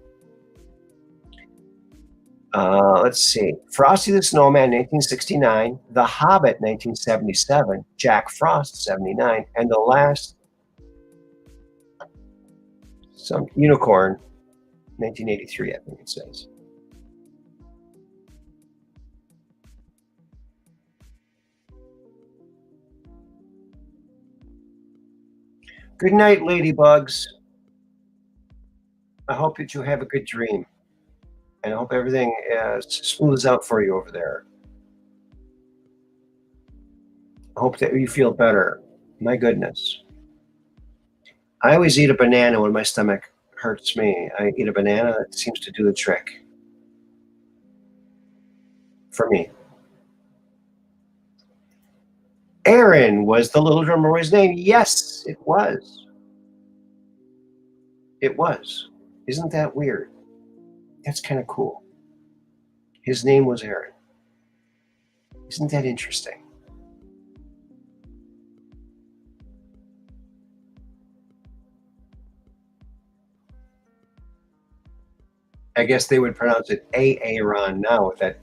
Let's see. Frosty the Snowman, 1969. The Hobbit, 1977. Jack Frost, 79. And the last, some Unicorn, 1983, I think it says. Good night, ladybugs. I hope that you have a good dream. And I hope everything smooths out for you over there. I hope that you feel better. My goodness. I always eat a banana when my stomach hurts me. I eat a banana. That seems to do the trick. For me. Aaron was the little drummer boy's name. Yes, it was. It was. Isn't that weird? That's kind of cool. His name was Aaron. Isn't that interesting? I guess they would pronounce it Aaron now with that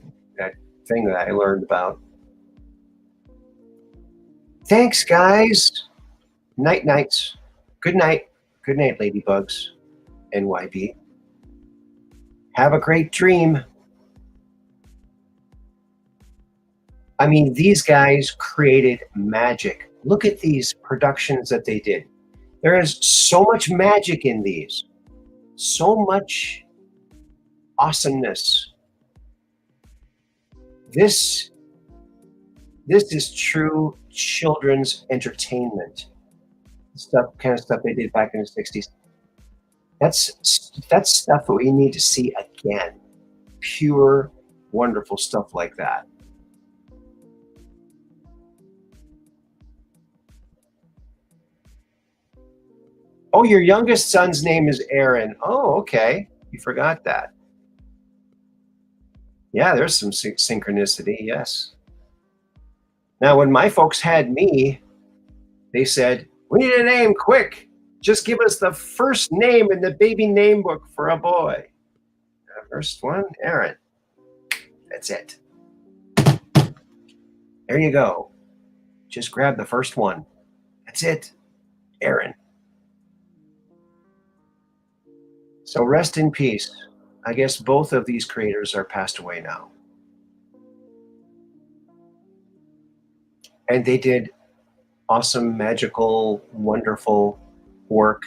thing that I learned about. Thanks, guys. Night nights. Good night. Good night, ladybugs. NYB. Have a great dream. I mean, these guys created magic. Look at these productions that they did. There is so much magic in these. So much awesomeness. This is true children's entertainment. Kind of stuff they did back in the 60s. That's stuff that we need to see again. Pure, wonderful stuff like that. Oh, your youngest son's name is Aaron. Oh, okay. You forgot that. Yeah, there's some synchronicity, yes. Now, when my folks had me, they said, we need a name quick. Just give us the first name in the baby name book for a boy. The first one, Aaron. That's it. There you go. Just grab the first one. That's it. Aaron. So rest in peace. I guess both of these creators are passed away now. And they did awesome, magical, wonderful work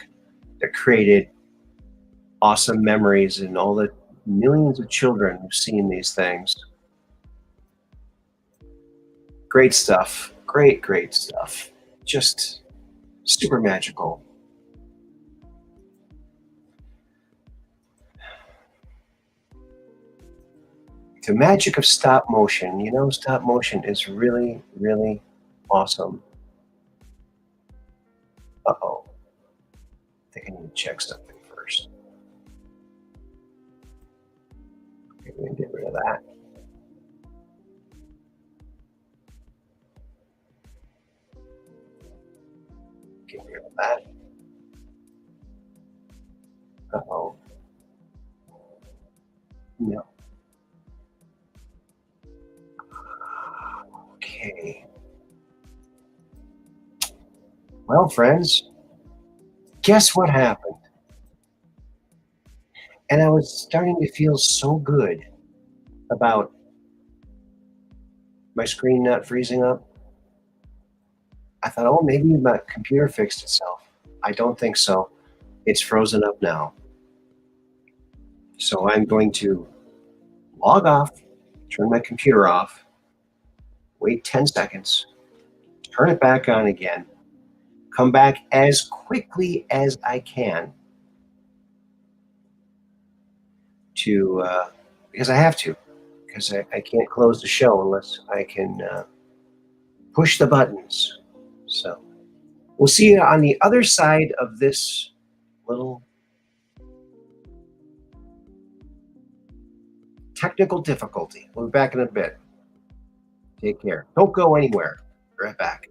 that created awesome memories in all the millions of children who've seen these things. Great stuff. Great, great stuff. Just super magical. The magic of stop motion. You know, stop motion is really, really awesome. Uh-oh. I think I need to check something first. Okay, we're going to get rid of that. Get rid of that. Uh-oh. No. Okay. Well, friends, guess what happened? And I was starting to feel so good about my screen not freezing up. I thought, oh, maybe my computer fixed itself. I don't think so. It's frozen up now. So I'm going to log off, turn my computer off, wait 10 seconds, turn it back on again, come back as quickly as I can to, because I have to, because I can't close the show unless I can push the buttons. So we'll see you on the other side of this little technical difficulty. We'll be back in a bit. Take care. Don't go anywhere. Be right back.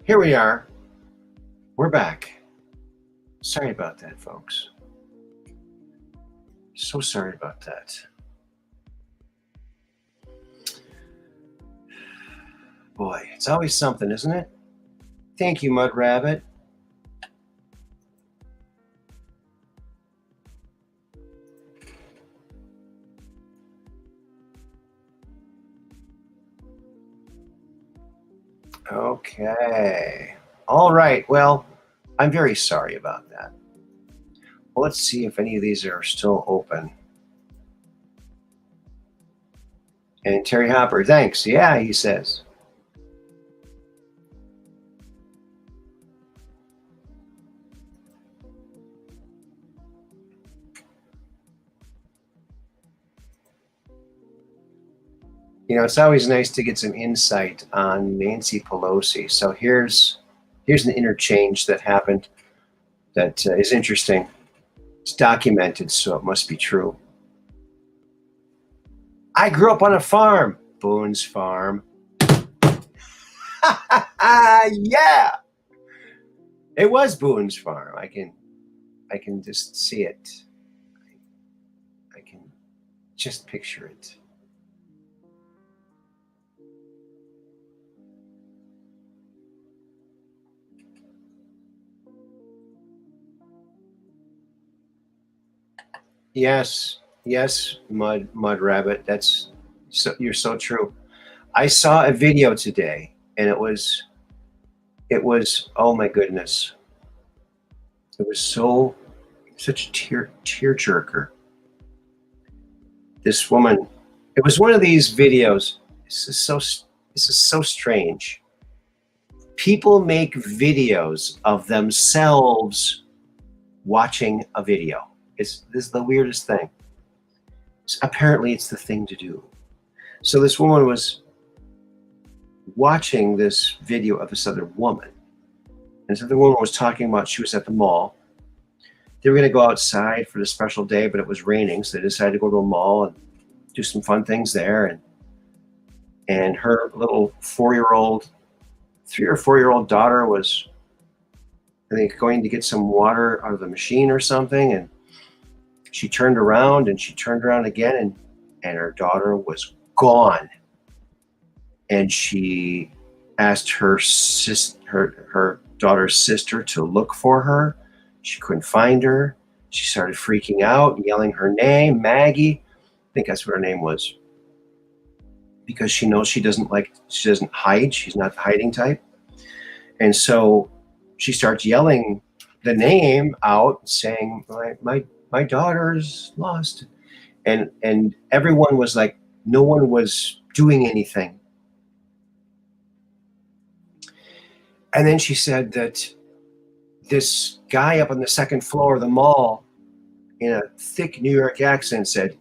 here we are. We're back. Sorry about that, folks. So sorry about that. Boy, it's always something, isn't it? Thank you, Mud Rabbit. Okay. All right. Well, I'm very sorry about that. Well, let's see if any of these are still open. And Terry Hopper, thanks. Yeah, he says. You know, it's always nice to get some insight on Nancy Pelosi. So here's an interchange that happened that is interesting. It's documented, so it must be true. I grew up on a farm, Boone's Farm. Yeah, it was Boone's Farm. I can just see it. I can just picture it. Yes, Mud Rabbit. That's so, you're so true. I saw a video today, and it was oh my goodness, it was such a tear jerker. This woman, it was one of these videos. This is so strange. People make videos of themselves watching a video. This is the weirdest thing. Apparently, it's the thing to do. So this woman was watching this video of this other woman. And this other woman was talking about she was at the mall. They were going to go outside for the special day, but it was raining. So they decided to go to a mall and do some fun things there. And her little 3 or 4-year-old daughter was, I think, going to get some water out of the machine or something. And she turned around and she turned around again, and her daughter was gone. And she asked her daughter's sister to look for her. She couldn't find her. She started freaking out, yelling her name, Maggie. I think that's what her name was. Because she knows she doesn't hide. She's not the hiding type. And so she starts yelling the name out, saying, my daughter's lost. And everyone was like, no one was doing anything. And then she said that this guy up on the second floor of the mall, in a thick New York accent, said,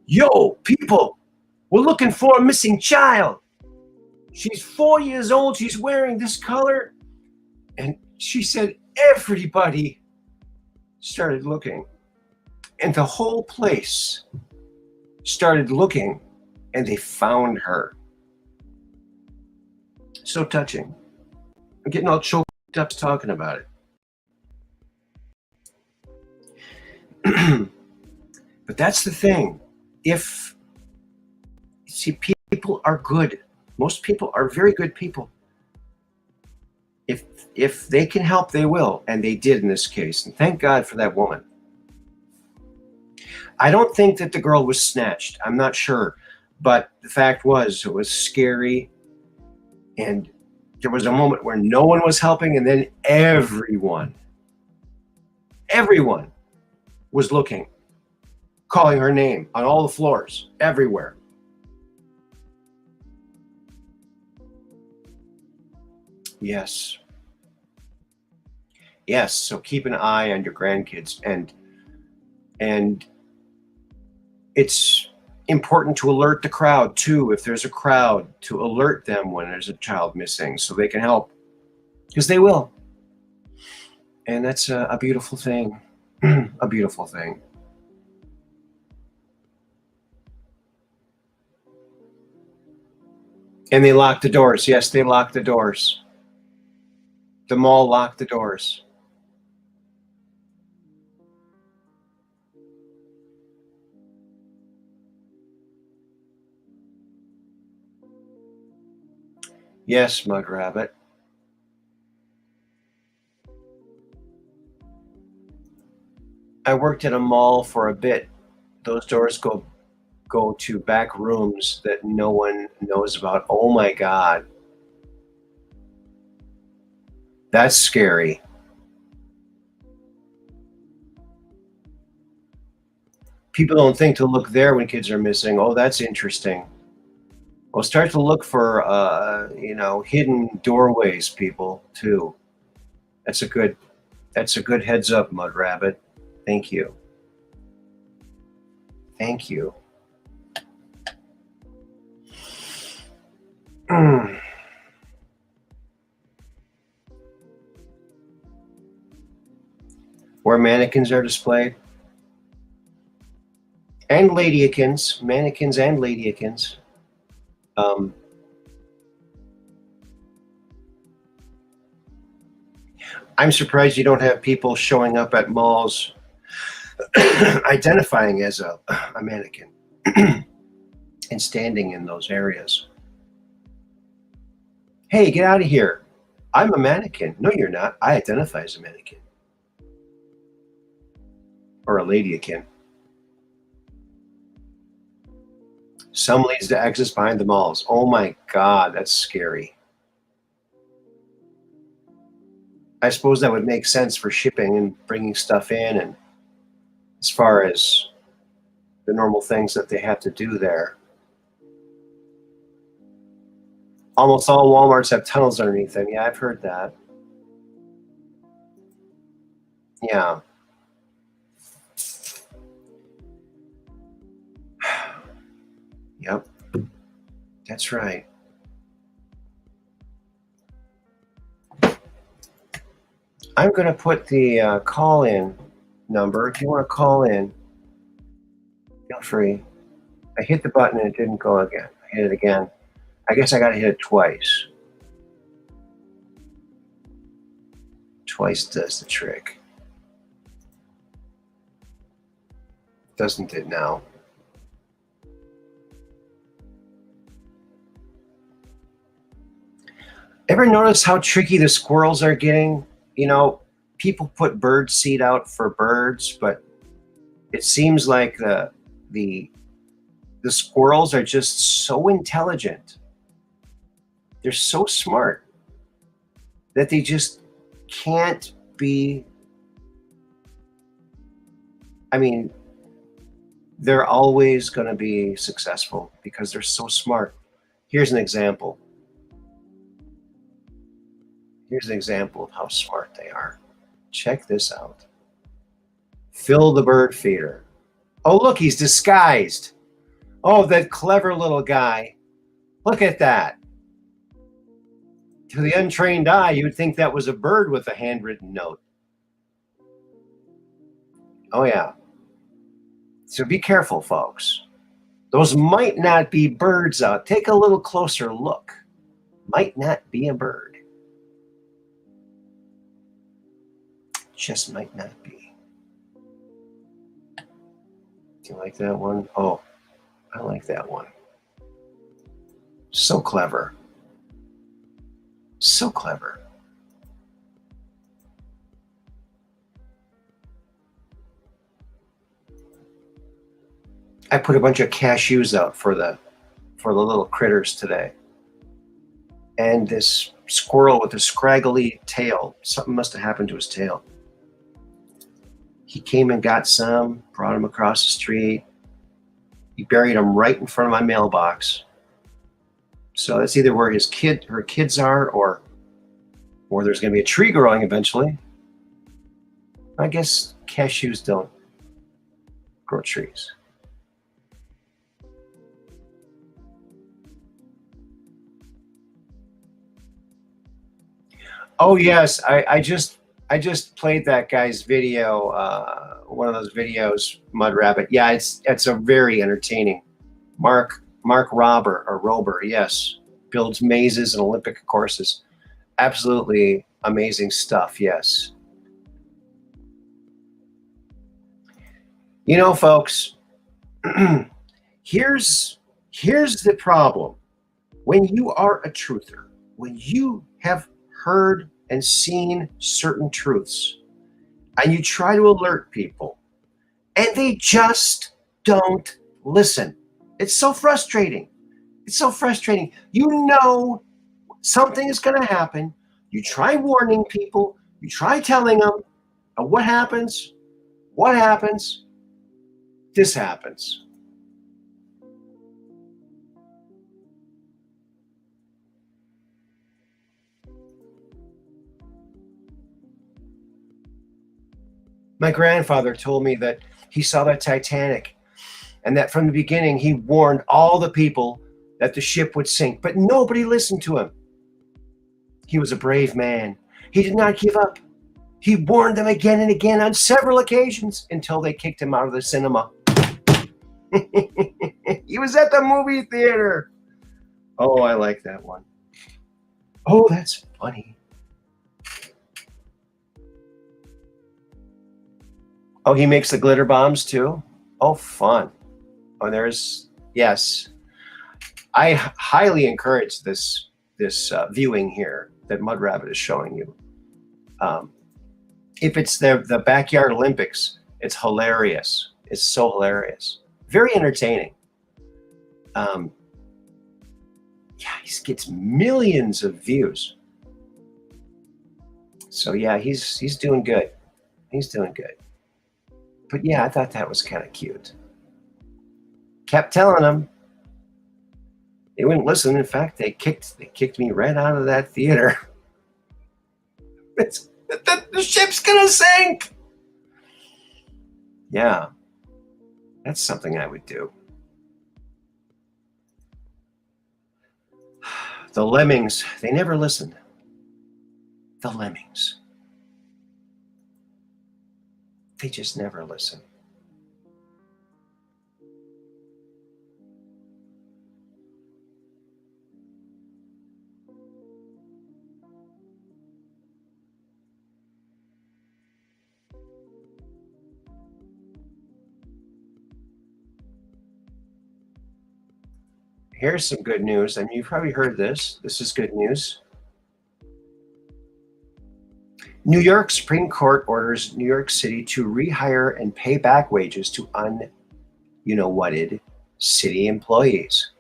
"Yo, people, we're looking for a missing child. She's 4 years old. She's wearing this color." And she said everybody started looking. And the whole place started looking, and they found her. So touching. I'm getting all choked up talking about it. But that's the thing. People are good. Most people are very good people. If they can help, they will. And they did in this case. And thank God for that woman. I don't think that the girl was snatched. I'm not sure. But the fact was, it was scary. And there was a moment where no one was helping. And then everyone was looking, calling her name on all the floors, everywhere. Yes. So keep an eye on your grandkids, and it's important to alert the crowd too. If there's a crowd, to alert them when there's a child missing, so they can help, because they will. And that's a beautiful thing. A beautiful thing. And they locked the doors. Yes, they locked the doors. The mall locked the doors. Yes, Mud Rabbit. I worked at a mall for a bit. Those doors go to back rooms that no one knows about. Oh my God. That's scary. People don't think to look there when kids are missing. Oh, that's interesting. Well, start to look for, hidden doorways, people, too. That's a good heads up, Mud Rabbit. Thank you. Thank you. Where mannequins are displayed. And ladyakins, mannequins and ladyakins. I'm surprised you don't have people showing up at malls identifying as a mannequin and standing in those areas. Hey, get out of here. I'm a mannequin. No, you're not. I identify as a mannequin. Or a ladyakin. Some leads to exits behind the malls. Oh my God, that's scary. I suppose that would make sense for shipping and bringing stuff in, and as far as the normal things that they have to do there. Almost all Walmarts have tunnels underneath them. Yeah, I've heard that. Yeah. Yep. That's right. I'm going to put the call-in number. If you want to call in, feel free. I hit the button and it didn't go again. I hit it again. I guess I got to hit it twice. Twice does the trick. Doesn't it now? Ever notice how tricky the squirrels are getting? You know, people put bird seed out for birds, but it seems like the squirrels are just so intelligent. They're so smart that they just can't be. I mean, they're always going to be successful because they're so smart. Here's an example. Here's an example of how smart they are. Check this out. Phil the bird feeder. Oh, look, he's disguised. Oh, that clever little guy. Look at that. To the untrained eye, you would think that was a bird with a handwritten note. Oh, yeah. So be careful, folks. Those might not be birds out. Take a little closer look. Might not be a bird. Just might not be. Do you like that one? Oh, I like that one. So clever. So clever. I put a bunch of cashews out for the little critters today. And this squirrel with a scraggly tail, something must have happened to his tail. He came and got some, brought them across the street. He buried them right in front of my mailbox. So that's either where her kids are, or there's going to be a tree growing eventually. I guess cashews don't grow trees. Oh yes, I just played that guy's video, one of those videos, Mud Rabbit. Yeah, it's a very entertaining. Mark Rober, yes, builds mazes and Olympic courses. Absolutely amazing stuff. Yes. You know, folks, here's the problem. When you are a truther, when you have heard and seen certain truths, and you try to alert people, and they just don't listen. It's so frustrating. It's so frustrating. You know something is going to happen. You try warning people. You try telling them. And what happens? What happens? This happens. My grandfather told me that he saw the Titanic and that from the beginning he warned all the people that the ship would sink, but nobody listened to him. He was a brave man. He did not give up. He warned them again and again on several occasions until they kicked him out of the cinema. He was at the movie theater. Oh, I like that one. Oh, that's funny. Oh, he makes the glitter bombs too? Oh, fun. Oh, yes. I highly encourage this viewing here that Mud Rabbit is showing you. If it's the Backyard Olympics, it's hilarious. It's so hilarious. Very entertaining. Yeah, he gets millions of views. So yeah, he's doing good. He's doing good. But yeah, I thought that was kind of cute. Kept telling them. They wouldn't listen. In fact, they kicked me right out of that theater. The ship's gonna sink. Yeah, that's something I would do. The lemmings, they never listened. The lemmings. They just never listen. Here's some good news. I mean, you've probably heard this. This is good news. New York Supreme Court orders New York City to rehire and pay back wages to un-you-know-whatted city employees.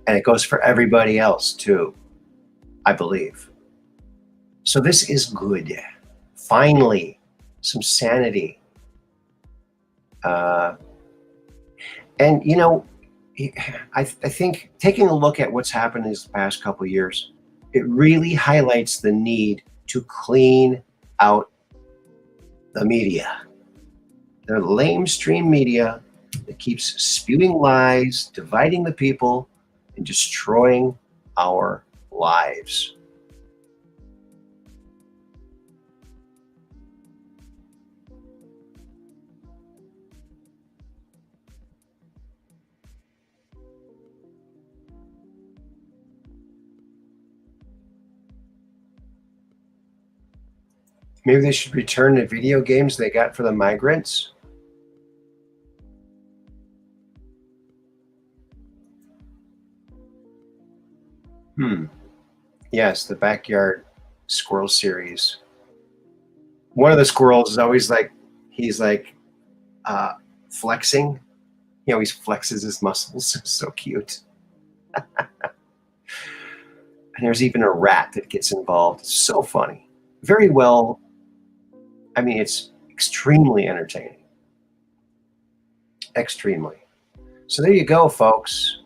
And it goes for everybody else too, I believe. So this is good. Finally, some sanity. And you know, I think taking a look at what's happened these past couple of years, it really highlights the need to clean out the media. The lamestream media that keeps spewing lies, dividing the people, and destroying our lives. Maybe they should return the video games they got for the migrants. Yes, the Backyard Squirrel series. One of the squirrels is always like, he's like flexing. He always flexes his muscles. It's so cute. And there's even a rat that gets involved. It's so funny. Very well. I mean, it's extremely entertaining. Extremely. So there you go, folks.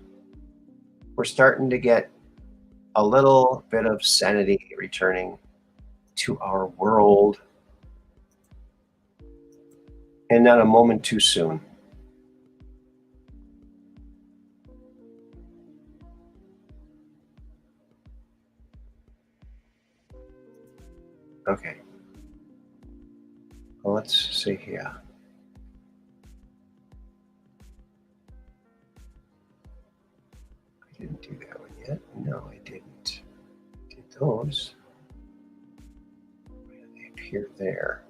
We're starting to get a little bit of sanity returning to our world. And not a moment too soon. Okay. Well, let's see here. I didn't do that one yet. No, I didn't. Did those. here, there.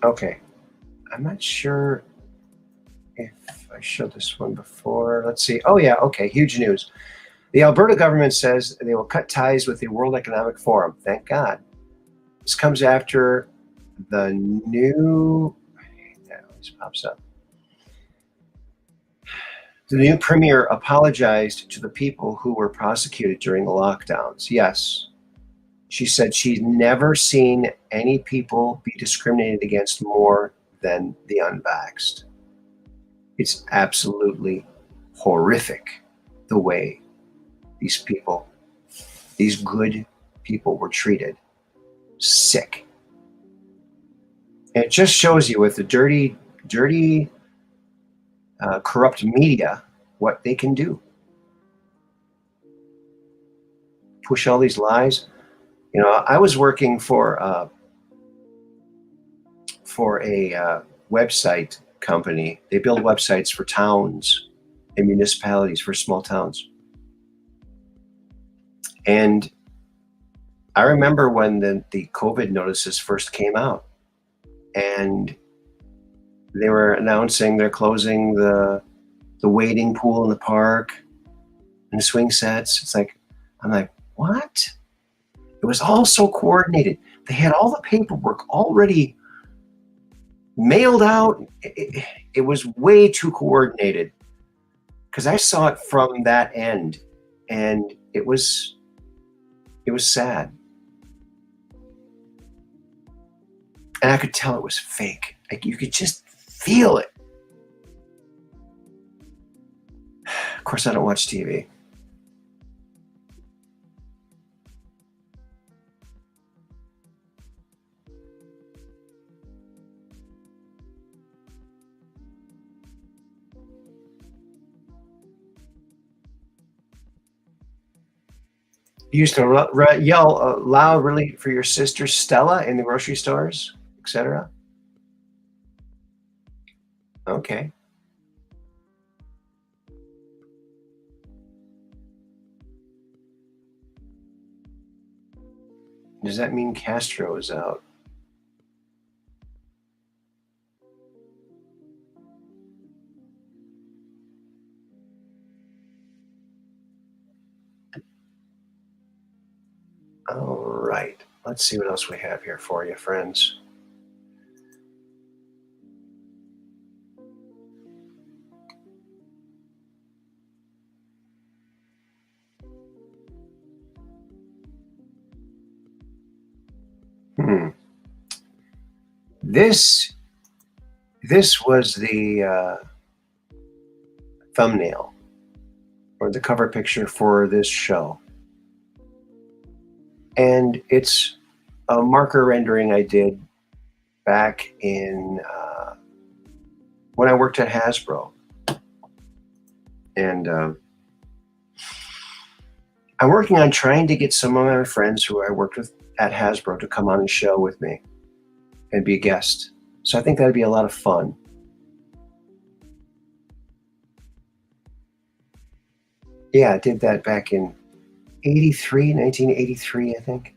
Okay. I'm not sure if I showed this one before. Let's see. Oh, yeah. Okay. Huge news. The Alberta government says they will cut ties with the World Economic Forum. Thank God. This comes after the new... That always pops up. The new premier apologized to the people who were prosecuted during the lockdowns. Yes. She said she'd never seen any people be discriminated against more than the unvaxxed. It's absolutely horrific the way these people, these good people, were treated. Sick. And it just shows you with the dirty, corrupt media what they can do. Push all these lies. You know, I was working for a website company. They build websites for towns and municipalities, for small towns. And I remember when the COVID notices first came out, and they were announcing they're closing the wading pool in the park and the swing sets. It's like, I'm like, what? It was all so coordinated. They had all the paperwork already mailed out. It was way too coordinated, because I saw it from that end, and it was sad. And I could tell it was fake. Like, you could just feel it. Of course, I don't watch TV. You used to yell loud, really, for your sister Stella in the grocery stores, etc. Okay. Does that mean Castro is out? All right. Let's see what else we have here for you, friends. This was the thumbnail or the cover picture for this show. And it's a marker rendering I did back in when I worked at Hasbro. And I'm working on trying to get some of my friends who I worked with at Hasbro to come on the show with me and be a guest. So I think that'd be a lot of fun. Yeah, I did that back in 1983, I think.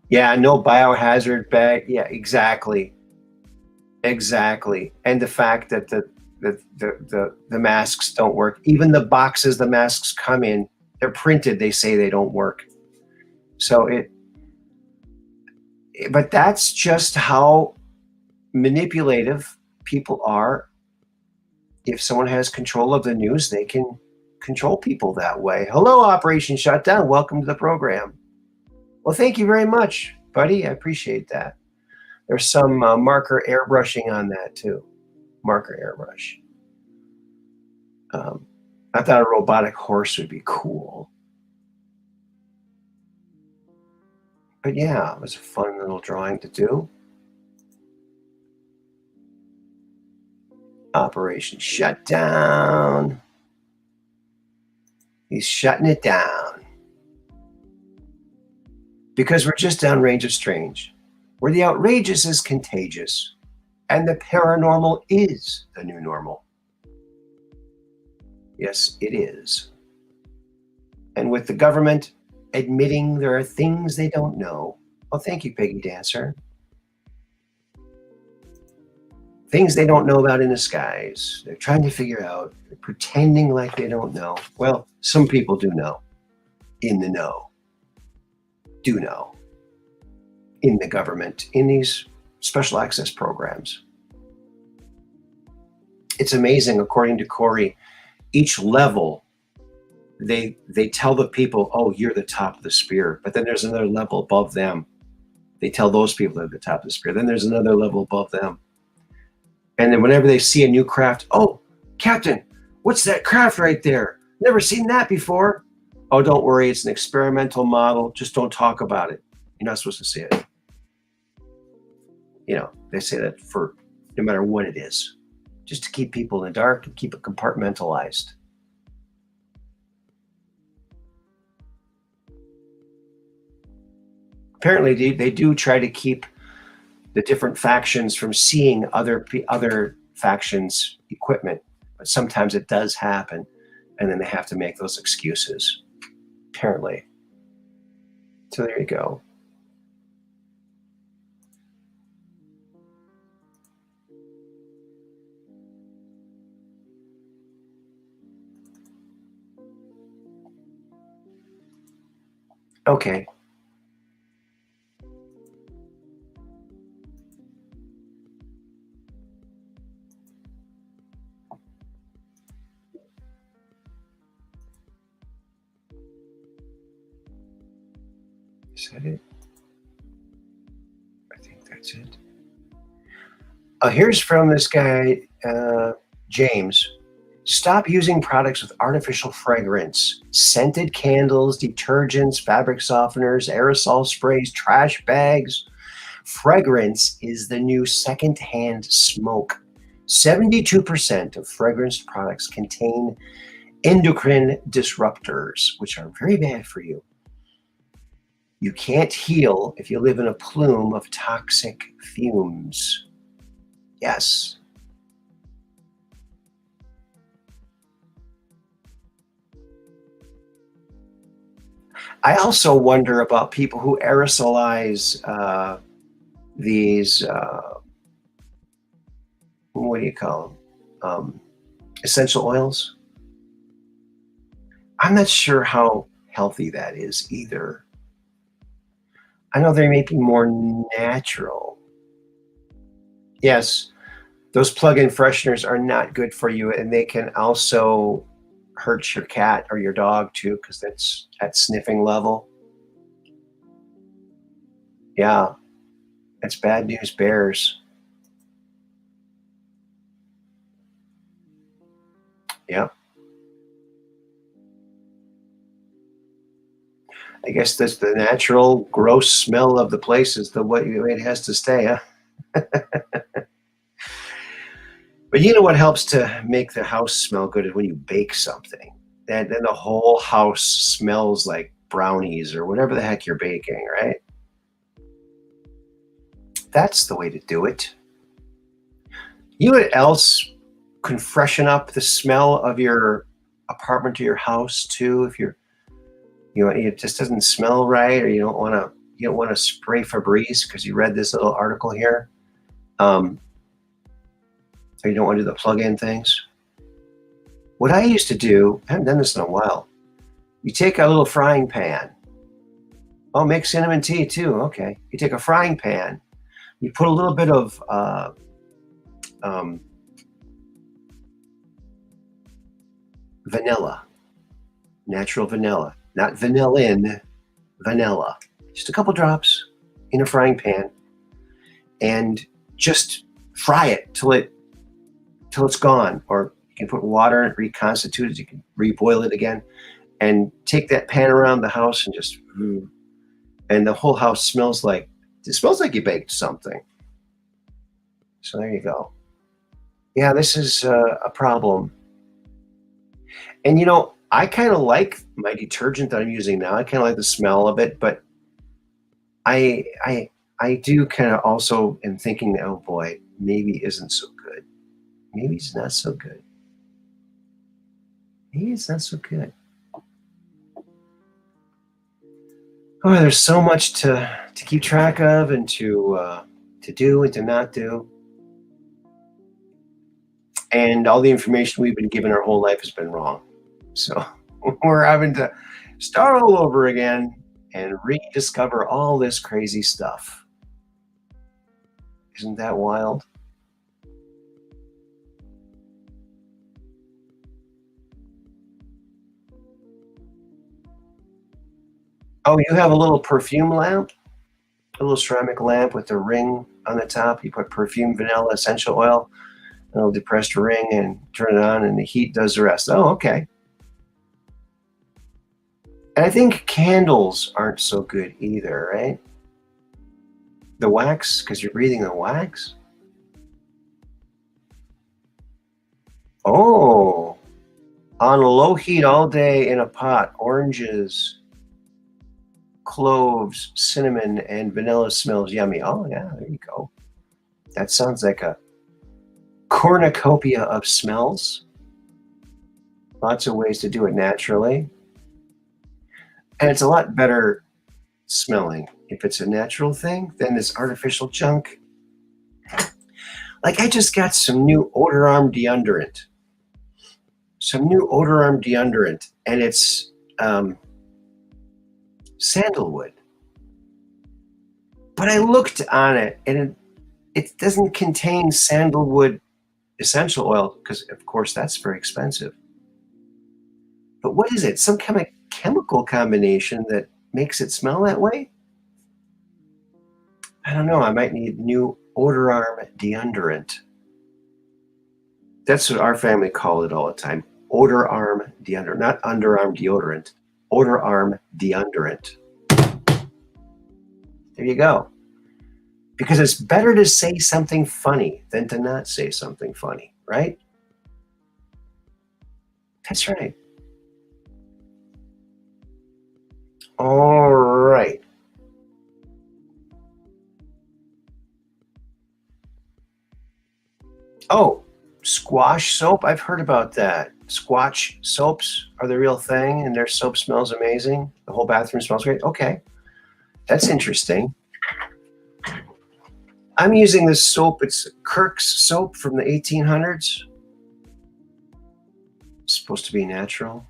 Yeah, no biohazard bag. Yeah, exactly. Exactly. And the fact that the masks don't work. Even the boxes the masks come in, they're printed, they say they don't work. So but that's just how manipulative people are. If someone has control of the news, they can control people that way. Hello, Operation Shutdown. Welcome to the program. Well, thank you very much, buddy. I appreciate that. There's some marker airbrushing on that too. Marker airbrush. I thought a robotic horse would be cool. But yeah, it was a fun little drawing to do. Operation Shutdown. He's shutting it down. Because we're just downrange of strange, where the outrageous is contagious, and the paranormal is the new normal. Yes, it is. And with the government admitting there are things they don't know. Oh, thank you, Peggy Dancer. Things they don't know about in the skies. They're trying to figure out, they're pretending like they don't know. Well, some people do know. In the know. Do know. In the government. In these special access programs. It's amazing, according to Corey, each level, they tell the people, oh, you're the top of the spear. But then there's another level above them. They tell those people they're the top of the spear. Then there's another level above them. And then whenever they see a new craft, oh, Captain, what's that craft right there? Never seen that before. Oh, don't worry, it's an experimental model. Just don't talk about it. You're not supposed to see it. You know, they say that for no matter what it is, just to keep people in the dark and keep it compartmentalized. Apparently, they do try to keep the different factions from seeing other factions' equipment, but sometimes it does happen, and then they have to make those excuses. Apparently. So there you go. Okay. Is that it? I think that's it. Here's from this guy, James. Stop using products with artificial fragrance. Scented candles, detergents, fabric softeners, aerosol sprays, trash bags. Fragrance is the new secondhand smoke. 72% of fragrance products contain endocrine disruptors, which are very bad for you. You can't heal if you live in a plume of toxic fumes. Yes. I also wonder about people who aerosolize these, what do you call them? Essential oils. I'm not sure how healthy that is either. I know they may be more natural. Yes, those plug-in fresheners are not good for you, and they can also hurt your cat or your dog too, because that's at sniffing level. Yeah, it's bad news bears. Yeah. I guess that's the natural gross smell of the place is the way it has to stay, huh? But you know what helps to make the house smell good is when you bake something. Then the whole house smells like brownies or whatever the heck you're baking, right? That's the way to do it. You know what else can freshen up the smell of your apartment or your house too? If it just doesn't smell right, or you don't want to spray Febreze because you read this little article here, or you don't want to do the plug-in things. What I used to do, I haven't done this in a while. You take a little frying pan. Oh, make cinnamon tea too. Okay. You take a frying pan. You put a little bit of vanilla, natural vanilla, not vanillin, vanilla. Just a couple drops in a frying pan, and just fry it till it's gone. Or you can put water in it, reconstitute it. You can reboil it again, and take that pan around the house and just, and the whole house smells like you baked something. So there you go. Yeah, this is a problem. And I kind of like my detergent that I'm using now. I kind of like the smell of it, but I do kind of also am thinking, oh boy, maybe it isn't so good. Maybe it's not so good. Maybe it's not so good. Oh, there's so much to keep track of and to do and to not do. And all the information we've been given our whole life has been wrong. So we're having to start all over again and rediscover all this crazy stuff. Isn't that wild? Oh, you have a little perfume lamp? A little ceramic lamp with a ring on the top. You put perfume, vanilla, essential oil, a little depressed ring, and turn it on, and the heat does the rest. Oh, okay. And I think candles aren't so good either, right? The wax, because you're breathing the wax? Oh, on low heat all day in a pot, oranges, cloves, cinnamon, and vanilla smells yummy. Oh, yeah, there you go. That sounds like a cornucopia of smells. Lots of ways to do it naturally. And it's a lot better smelling if it's a natural thing than this artificial junk. Like I just got some new odor arm deodorant. And it's sandalwood. But I looked on it, and it doesn't contain sandalwood essential oil because, of course, that's very expensive. But what is it? Some kind of chemical combination that makes it smell that way? I don't know. I might need new odor arm deodorant. That's what our family called it all the time. Odor arm deodorant, not underarm deodorant. Odor arm deodorant. There you go. Because it's better to say something funny than to not say something funny, right? That's right. All right. Oh, squash soap. I've heard about that. Squash soaps are the real thing, and their soap smells amazing. The whole bathroom smells great. Okay. That's interesting. I'm using this soap. It's Kirk's soap from the 1800s. It's supposed to be natural.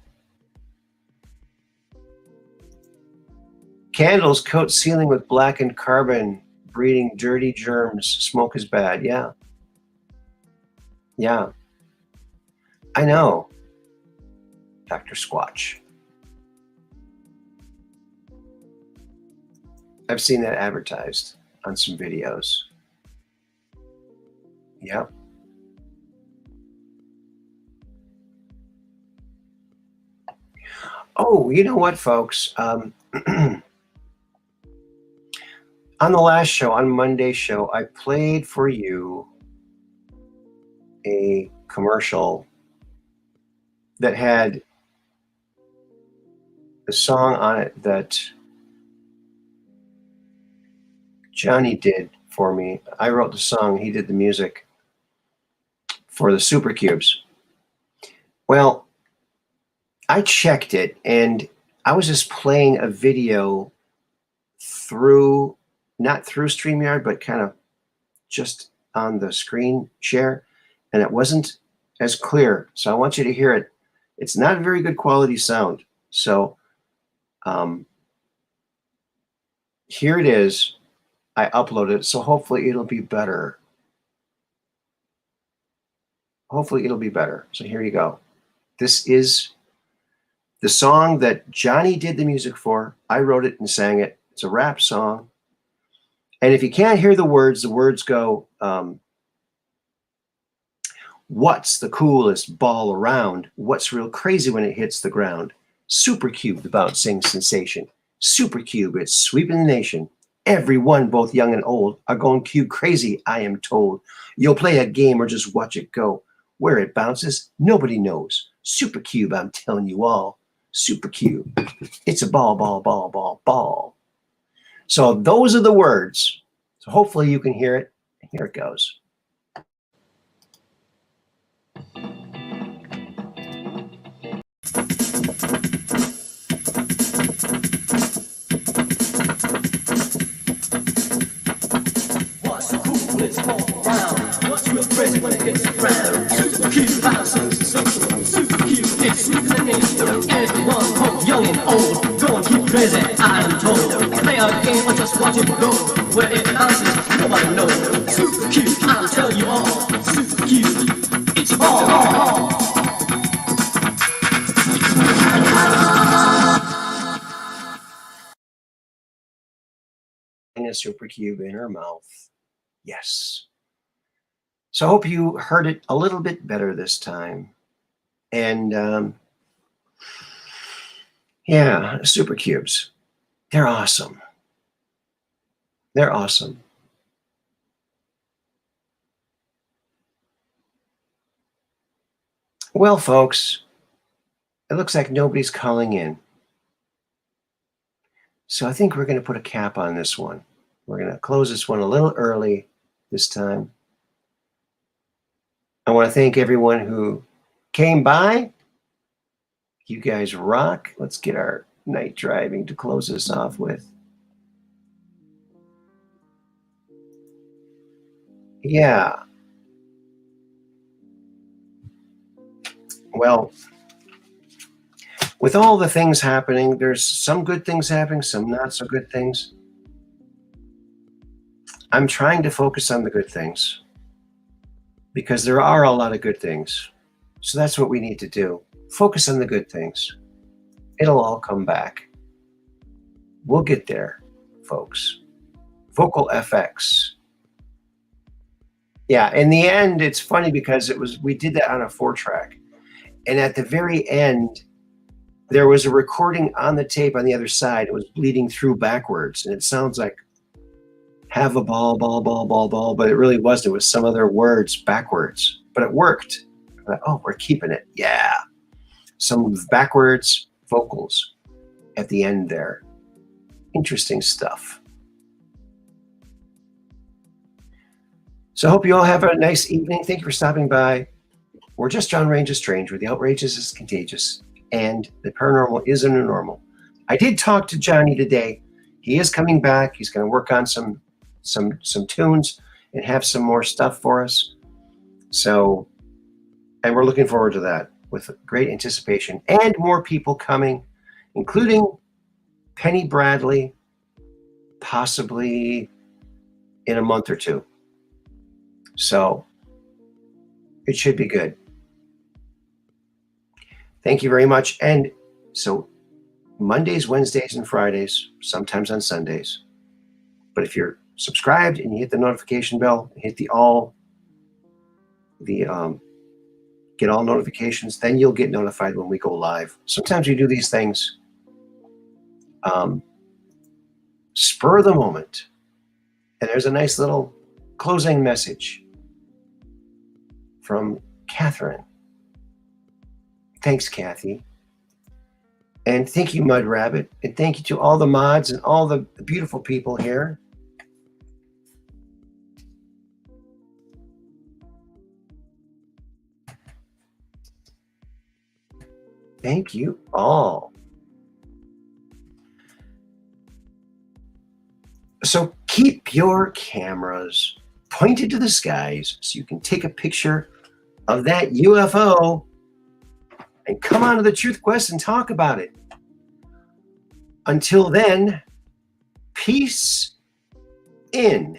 Candles coat ceiling with blackened carbon, breeding dirty germs. Smoke is bad. Yeah. Yeah. I know. Dr. Squatch. I've seen that advertised on some videos. Yep. Oh, you know what, folks? On the last show, on Monday's show, I played for you a commercial that had a song on it that Johnny did for me. I wrote the song, he did the music for the Super Cubes. Well, I checked it, and I was just playing a video through, not through StreamYard, but kind of just on the screen share, and it wasn't as clear. So I want you to hear it. It's not a very good quality sound. So here it is. I uploaded it, so hopefully it'll be better. Hopefully it'll be better. So here you go. This is the song that Johnny did the music for. I wrote it and sang it. It's a rap song. And if you can't hear the words go, what's the coolest ball around? What's real crazy when it hits the ground? Supercube, the bouncing sensation. Supercube, it's sweeping the nation. Everyone, both young and old, are going cube crazy, I am told. You'll play a game or just watch it go. Where it bounces, nobody knows. Supercube, I'm telling you all. Supercube. It's a ball, ball, ball, ball, ball. So those are the words. So hopefully you can hear it. Here it goes. crazy, I am told. Play a game or just watch it go. Where it bounces, nobody knows. Super cute, I'll tell you all. Super cute, it's all. A super cube in her mouth. Yes. So I hope you heard it a little bit better this time. And yeah, super cubes. They're awesome. They're awesome. Well, folks, it looks like nobody's calling in. So I think we're going to put a cap on this one. We're going to close this one a little early this time. I want to thank everyone who came by. You guys rock. Let's get our night driving to close this off with. Yeah. Well, with all the things happening, there's some good things happening, some not so good things. I'm trying to focus on the good things because there are a lot of good things. So that's what we need to do. Focus on the good things. It'll all come back. We'll get there, folks. Vocal FX. Yeah, in the end, it's funny because we did that on a 4-track. And at the very end, there was a recording on the tape on the other side. It was bleeding through backwards. And it sounds like have a ball, but it really wasn't. It was some other words backwards. But it worked. I thought, oh, we're keeping it. Yeah. Some backwards vocals at the end there. Interesting stuff. So I hope you all have a nice evening. Thank you for stopping by. We're just downrange is strange, where the outrageous is contagious and the paranormal is a new normal. I did talk to Johnny today. He is coming back. He's going to work on some tunes and have some more stuff for us. So, and we're looking forward to that with great anticipation and more people coming, including Penny Bradley, possibly in a month or two. So it should be good. Thank you very much. And so Mondays, Wednesdays, and Fridays, sometimes on Sundays. But if you're subscribed and you hit the notification bell, hit get all notifications, then you'll get notified when we go live. Sometimes we do these things spur of the moment. And there's a nice little closing message from Catherine. Thanks, Kathy. And thank you, Mud Rabbit. And thank you to all the mods and all the beautiful people here. Thank you all. So keep your cameras pointed to the skies so you can take a picture of that UFO and come on to the Truth Quest and talk about it. Until then, peace in.